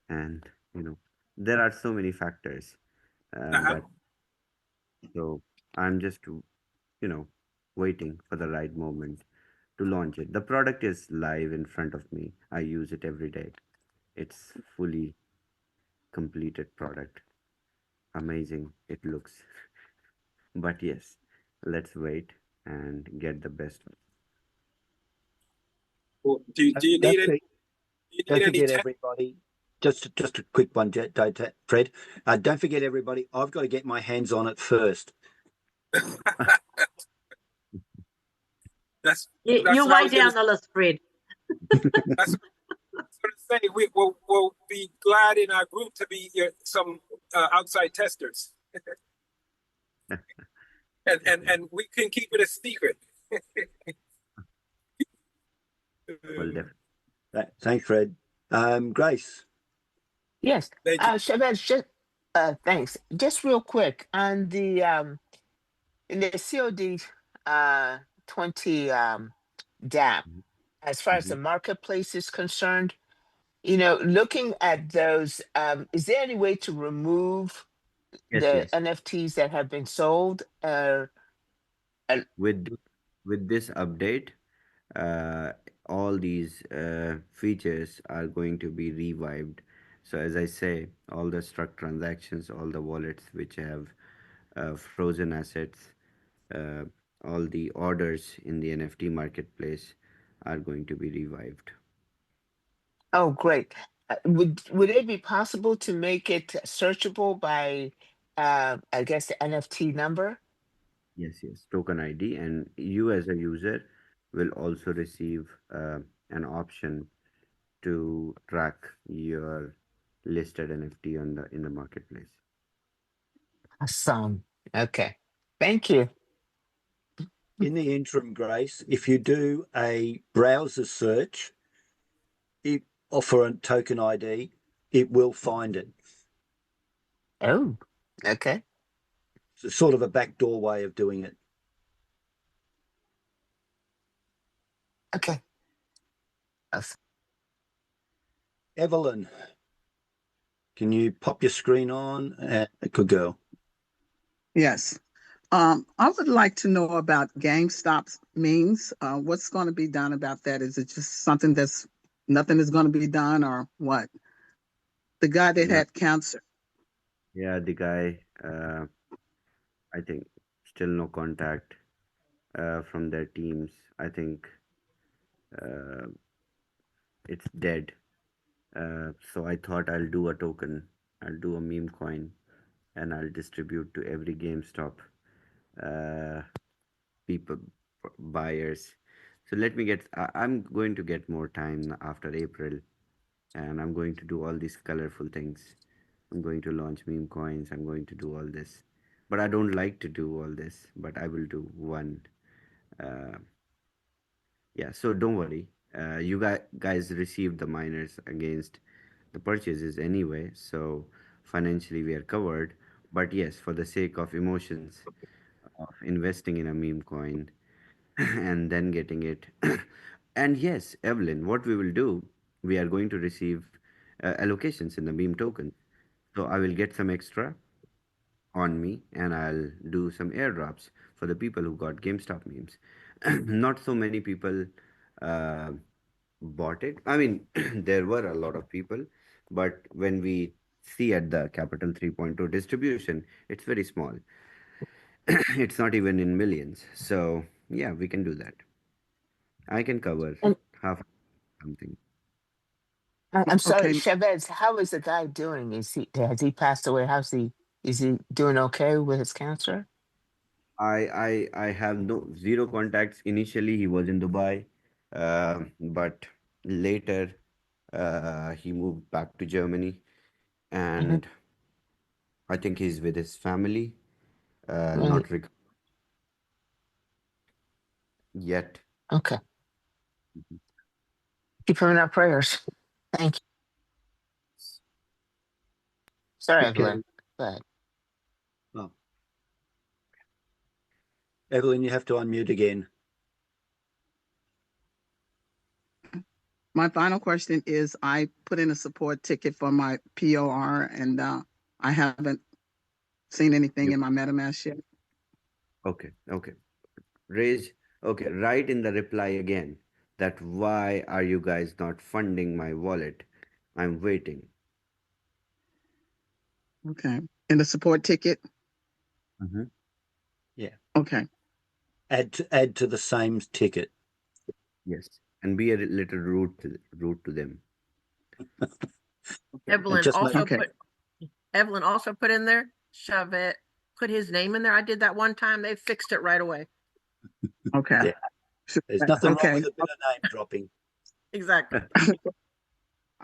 And, there are so many factors that, so I'm just, waiting for the right moment to launch it. The product is live in front of me. I use it every day. It's fully completed product. Amazing it looks. But yes, let's wait and get the best. Well, do you need it? Don't forget, everybody. Just a quick one, Fred. Don't forget, everybody. I've got to get my hands on it first. You're way down the list, Fred. That's what I was going to say. We'll be glad in our group to be some outside testers. and we can keep it a secret. Well, definitely. Thanks, Fred. Grace. Yes. Shavez, thanks. Just real quick on the in the COD 20 DApp, as far as the marketplace is concerned, looking at those, is there any way to remove the Yes. NFTs that have been sold? With this update, all these features are going to be revived. So as I say, all the struck transactions, all the wallets which have frozen assets, uh, all the orders in the NFT marketplace are going to be revived. Oh, great. Would it be possible to make it searchable by, I guess, the NFT number? Yes, token ID, and you as a user will also receive an option to track your listed NFT in the marketplace. Awesome. Okay. Thank you. In the interim, Grace, if you do a browser search, for a token ID, it will find it. Oh, okay. It's sort of a backdoor way of doing it. Okay. Evelyn, can you pop your screen on? Good girl. Yes. I would like to know about GameStop memes. What's going to be done about that? Is it just something that's nothing is going to be done, or what? The guy that had cancer. Yeah, the guy, I think still no contact from their teams. I think it's dead. So I thought I'll do a token. I'll do a meme coin and I'll distribute to every GameStop people, buyers. So let me I'm going to get more time after April, and I'm going to do all these colorful things. I'm going to launch meme coins. I'm going to do all this, but I don't like to do all this. But I will do one. Uh, yeah. So don't worry. You guys received the miners against the purchases anyway, so financially we are covered. But yes, for the sake of emotions of investing in a meme coin and then getting it. And yes, Evelyn, what we will do, we are going to receive allocations in the meme token. So I will get some extra on me, and I'll do some airdrops for the people who got GameStop memes. Not so many people uh, bought it. I mean, there were a lot of people, but when we see at the Capital 3.0 distribution, it's very small. It's not even in millions. So, yeah, we can do that. I can cover And half something. I'm sorry, Okay, Chavez, how is the guy doing? Has he passed away? Is he doing okay with his cancer? I have no zero contacts. Initially, he was in Dubai, but later he moved back to Germany, Mhm. and I think he's with his family, Right. not yet. Okay. Keep him in our prayers. Thank you. Sorry, Okay. Evelyn. Go ahead. Oh. Evelyn, you have to unmute again. my final question is, I put in a support ticket for my POR, and I haven't seen anything You in my MetaMask yet. okay? Raise okay. Write in the reply again that why are you guys not funding my wallet? I'm waiting. Okay. In the support ticket? Mhm. Yeah. Okay. Add to the same ticket. Yes, and be a little rude to them. Okay. Just make Okay. Evelyn also put in there, Chavez, put his name in there. I did that one time. They fixed it right away. Okay. Yeah. There's nothing wrong Okay. with a bit of name dropping. Exactly.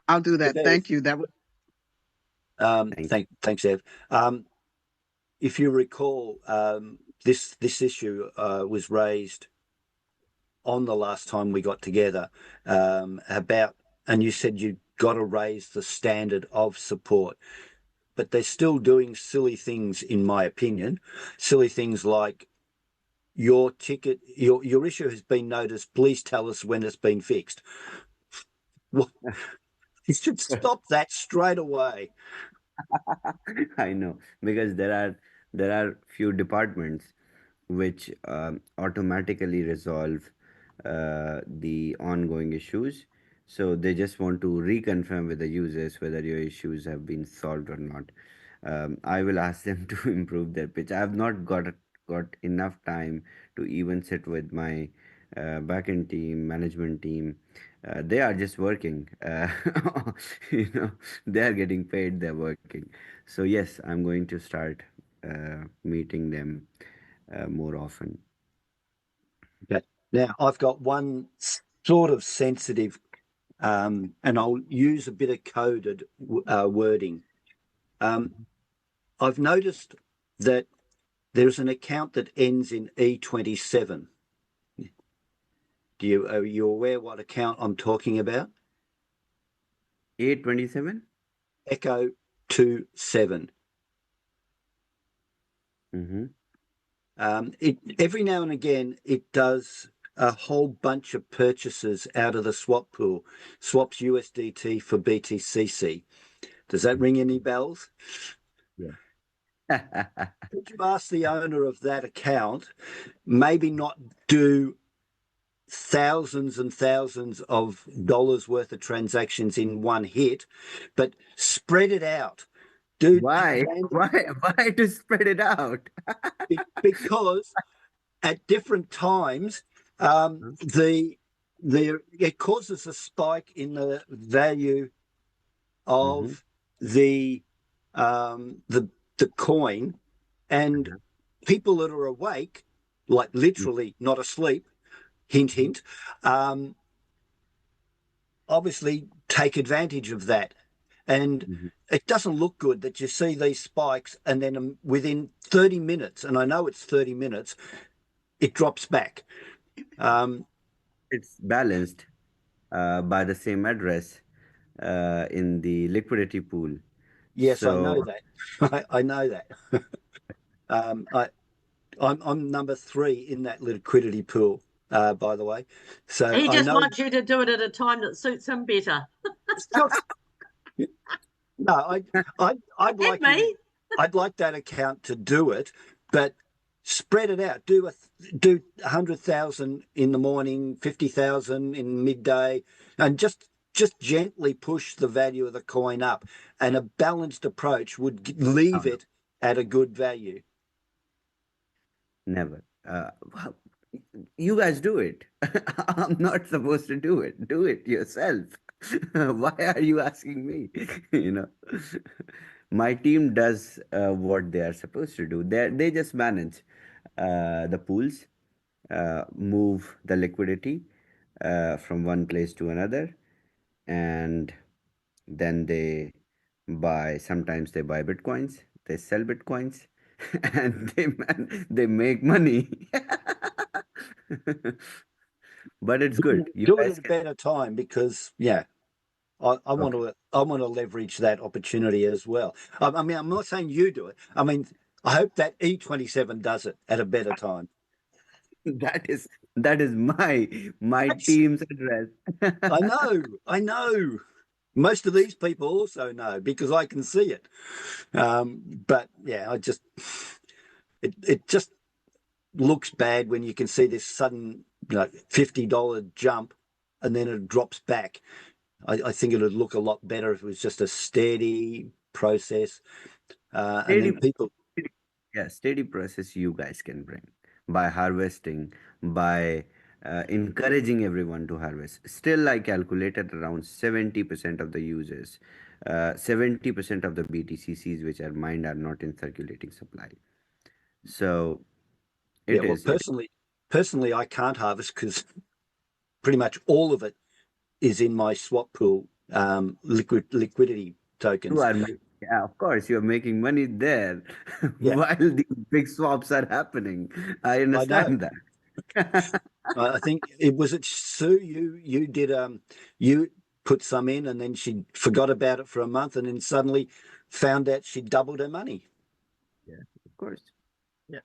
I'll do that. Chavez, Thank you. That was thanks, Ev. If you recall, this issue was raised on the last time we got together about, and you said you got to raise the standard of support, but they're still doing silly things, in my opinion. Silly things like your ticket, your issue has been noticed. Please tell us when it's been fixed. Well, you should stop that straight away. I know, because there are few departments which automatically resolve the ongoing issues. So they just want to reconfirm with the users whether your issues have been solved or not. I will ask them to improve their pitch. I have not got enough time to even sit with my backend team, management team. They are just working. They are getting paid. They're working. So yes, I'm going to start meeting them more often. Okay. Now, I've got one sort of sensitive, and I'll use a bit of coded wording. I've noticed that there's an account that ends in E27. Are you aware what account I'm talking about? 827. Echo 27. Mm-hmm. Every now and again, it does a whole bunch of purchases out of the swap pool, swaps USDT for BTCC. Does that ring any bells? Yeah. Could you ask the owner of that account maybe not do thousands and thousands of dollars worth of transactions in one hit, but spread it out? Why? Why to spread it out? Because at different times, it causes a spike in the value Mm-hmm. of the coin, and people that are awake, like literally not asleep, hint hint, obviously take advantage of that. And Mm-hmm. it doesn't look good that you see these spikes and then within 30 minutes, and I know it's 30 minutes, it drops back. It's balanced by the same address in the liquidity pool. Yes, I know So that. I know that. I'm number 3 in that liquidity pool, by the way. So He I just know. wants you to do it at a time that suits him better. No, I'd like And me. I'd like that account to do it, but spread it out. Do 100,000 in the morning, 50,000 in midday, and just gently push the value of the coin up. And a balanced approach would leave it at a good value. Never. Well, you guys do it. I'm not supposed to do it. Do it yourself. Why are you asking me? You know, my team does what they are supposed to do. They just manage the pools, move the liquidity from one place to another, and then they buy. Sometimes they buy bitcoins. They sell bitcoins, and they make money. But it's good. You Do it guys at a can. better time because, yeah, I want Okay. to leverage that opportunity as well. I mean, I'm not saying you do it. I mean, I hope that E27 does it at a better time. That is my team's address. I know. Most of these people also know because I can see it. But yeah, it just looks bad when you can see this sudden, $50 jump, and then it drops back. I think it would look a lot better if it was just a steady process, and Steady, then people. yeah, steady process you guys can bring by harvesting, by encouraging everyone to harvest. Still, I calculated around 70% of the users, 70% of the BTCCs which are mined are not in circulating supply. So Yeah, it well, is. personally, I can't harvest because pretty much all of it is in my swap pool, liquidity tokens. Yeah, of course, you're making money there Yeah, while these big swaps are happening. I I know. understand that. I think it was at Sue. You did you put some in, and then she forgot about it for a month, and then suddenly found out she doubled her money. Yeah, of course. Yeah.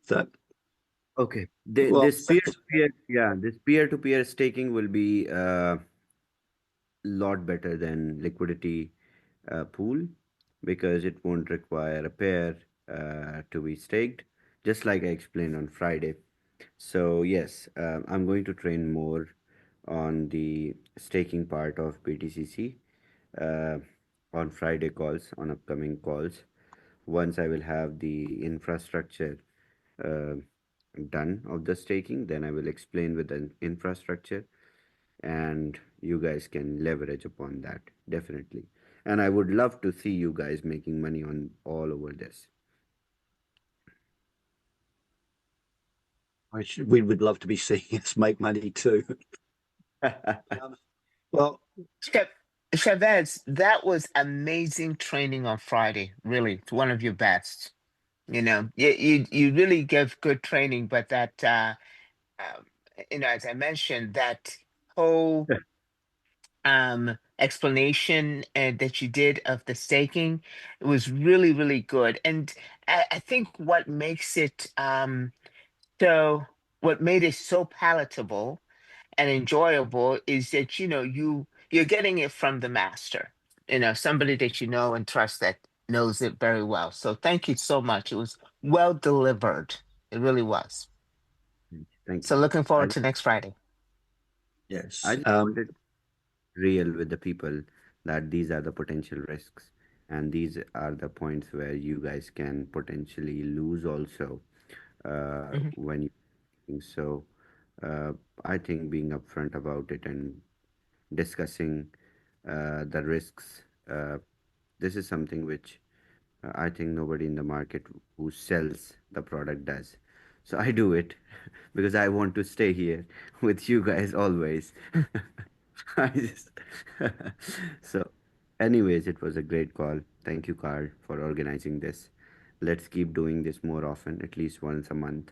So, Okay. well, This peer-to-peer, yeah, this peer-to-peer staking will be a lot better than liquidity pool because it won't require a pair to be staked, just like I explained on Friday. So yes, I'm going to train more on the staking part of BTCC on Friday calls, on upcoming calls. Once I will have the infrastructure uh, done of the staking, then I will explain with the infrastructure, and you guys can leverage upon that definitely. And I would love to see you guys making money on all over this. we would love to be seeing us make money too. Well, Chavez, that was amazing training on Friday. Really, it's one of your best. You really give good training, but that as I mentioned, that whole explanation that you did of the staking, it was really, really good. And I think what makes it so what made it so palatable and enjoyable is that you're getting it from the master, somebody that you know and trust that knows it very well. So thank you so much. It was well delivered. It really was. Thank So you. looking I, forward to next Friday. yes. I just wanted real with the people that these are the potential risks, and these are the points where you guys can potentially lose also Mhm. when you. So I think being upfront about it and discussing the risks, this is something which I think nobody in the market who sells the product does. So I do it because I want to stay here with you guys always. I just so, anyways, it was a great call. Thank you, Carl, for organizing this. Let's keep doing this more often, at least once a month,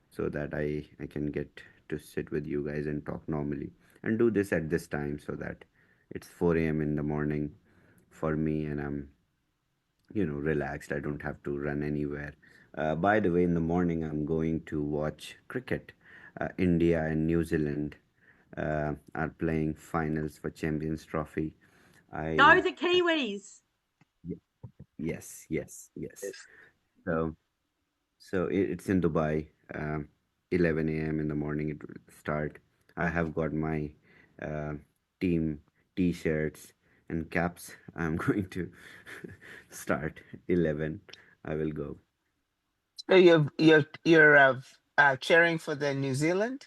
so that I can get to sit with you guys and talk normally and do this at this time so that it's 4 a.m. in the morning for me and I'm relaxed. I don't have to run anywhere. By the way, in the morning, I'm going to watch cricket. India and New Zealand are playing finals for Champions Trophy. Go I the Kiwis. y- Yes, yes, yes. Yes. So it's in Dubai. 11 a.m. in the morning it will start. I have got my uh, team t-shirts and caps. I'm going to start 11. I will go. So you're cheering for the New Zealand?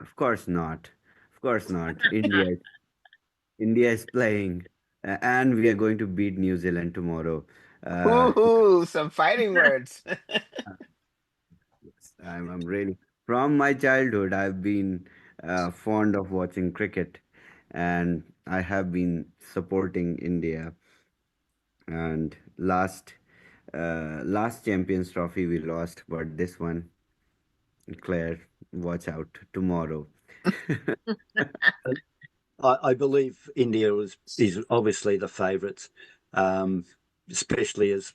Of course not. Of course not. India is playing, and we are going to beat New Zealand tomorrow. Uh, Ooh, some fighting words. Yes, I'm really from my childhood. I've been fond of watching cricket, and I have been supporting India. And last Champions Trophy we lost, but this one, Claire, watch out tomorrow. I believe India is obviously the favourites, especially as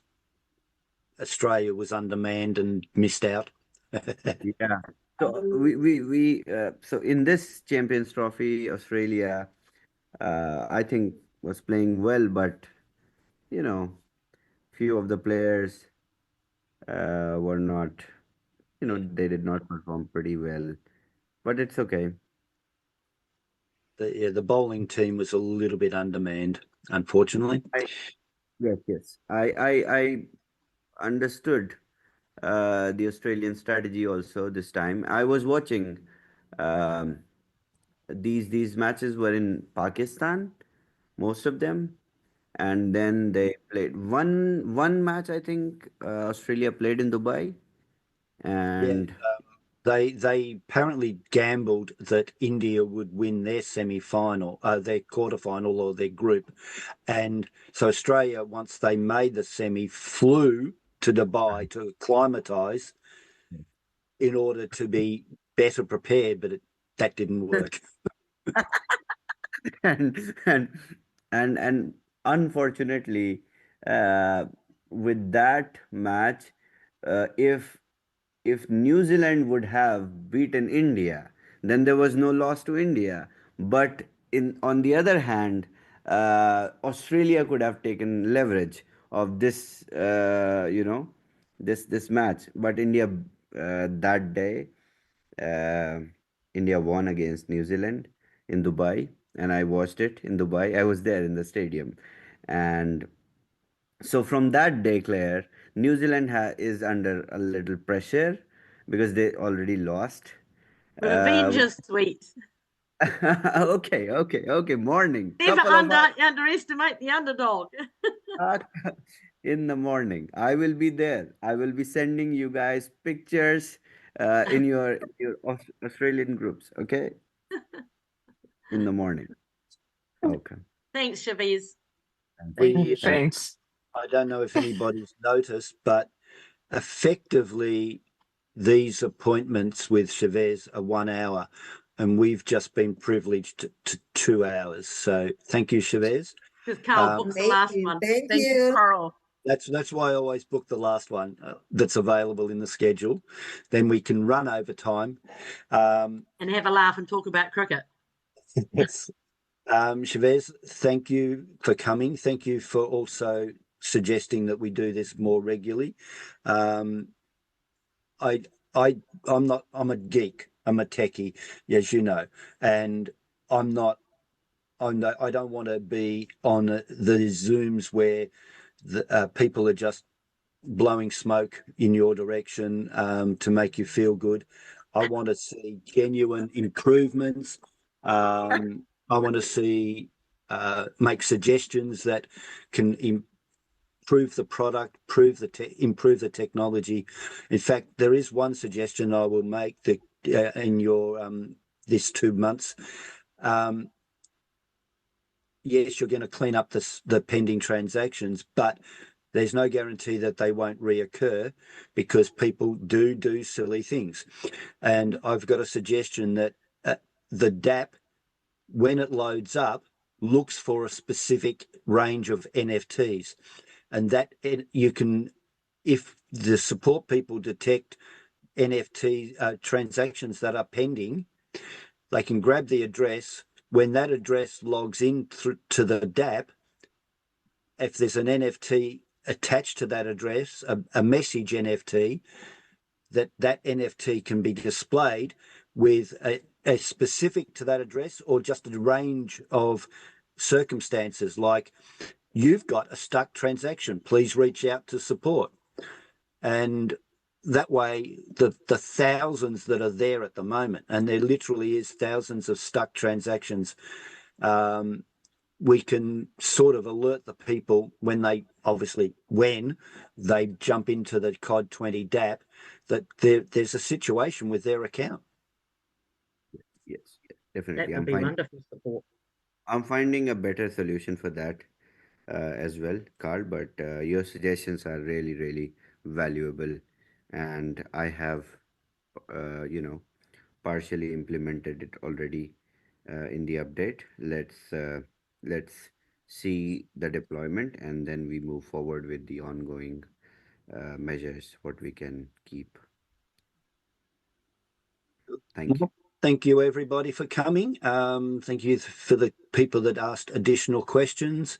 Australia was undermanned and missed out. Yeah. So so in this Champions Trophy, Australia, I think was playing well, but you know, few of the players were not, they did not perform pretty well, but it's okay. The bowling team was a little bit undermanned, unfortunately. Yes, yes. I understood the Australian strategy also this time. I was watching um, these matches were in Pakistan, most of them, and then they played one match. I think Australia played in Dubai, Yeah, and they apparently gambled that India would win their semi-final, their quarterfinal or their group, and so Australia, once they made the semi, flew to Dubai to acclimatise in order to be better prepared, but that didn't work. and and and unfortunately, uh, with that match, if New Zealand would have beaten India, then there was no loss to India. But in on the other hand, Australia could have taken leverage of this, this match. But India, that day, uh, India won against New Zealand in Dubai, and I watched it in Dubai. I was there in the stadium, and so from that day, Claire, New Zealand is under a little pressure because they already lost. Revenge Uh, is sweet. okay. Morning, Never couple of hours underestimate the underdog. in the morning. I will be there. I will be sending you guys pictures in your Australian groups. Okay, in the morning. Okay. Thanks, Shavez. Thanks. I don't know if anybody's noticed, but effectively these appointments with Chavez are 1 hour, and we've just been privileged to 2 hours. So thank you, Chavez. Because Carl booked the last one. Thank Thank you, you. Carl. That's why I always book the last one that's available in the schedule. Then we can run over time. And have a laugh and talk about cricket. Yes. Chavez, thank you for coming. Thank you for also suggesting that we do this more regularly. I'm a geek. I'm a techie, as you know, and I don't want to be on the Zooms where the people are just blowing smoke in your direction to make you feel good. I want to see genuine improvements. I want to see make suggestions that can improve the product, improve the technology. In fact, there is one suggestion I will make that in your this 2 months. Yes, you're going to clean up the pending transactions, but there's no guarantee that they won't reoccur because people do silly things. And I've got a suggestion that the DApp, when it loads up, looks for a specific range of NFTs, and that you can, if the support people detect NFT transactions that are pending, they can grab the address. When that address logs in to the DApp, if there's an NFT attached to that address, a message NFT, that NFT can be displayed with a specific to that address, or just a range of circumstances like, you've got a stuck transaction, please reach out to support. And that way, the thousands that are there at the moment, and there literally is thousands of stuck transactions, we can sort of alert the people when they jump into the COD 20 DApp that there's a situation with their account. Yes, That definitely. would be wonderful support. I'm finding a better solution for that as well, Carl. But your suggestions are really, really valuable, and I have, partially implemented it already in the update. Let's see the deployment, and then we move forward with the ongoing measures what we can keep. Thank you. Thank you, everybody, for coming. Thank you for the people that asked additional questions.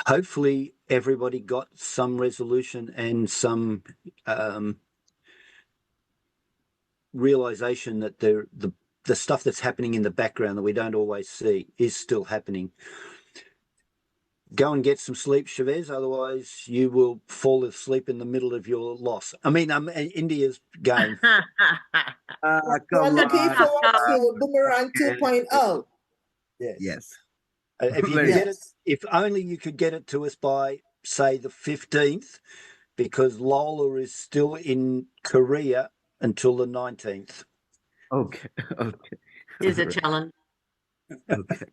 Hopefully, everybody got some resolution and some realization that the stuff that's happening in the background that we don't always see is still happening. Go and get some sleep, Shavez, otherwise you will fall asleep in the middle of your loss. I mean, India's game. We're looking forward to Boomerang 2.0. Yes. If you can get it, if only you could get it to us by, say, the 15th, because Lola is still in Korea until the 19th. Okay. Is a challenge. Okay.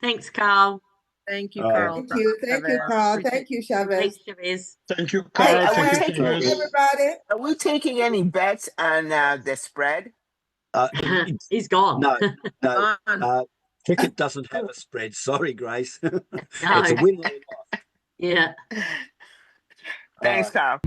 Thanks, Carl. Thank you, Carl. Thank you, Carl. Thank you, Shavez. Thanks, Shavez. Thank you, Hey, Carl. are we Thank you, taking Shavez. Everybody. Are we taking any bets on the spread? He's gone. No. Cricket doesn't have a spread. Sorry, Grace. No. It's a win or loss. Yeah. Thanks, Carl.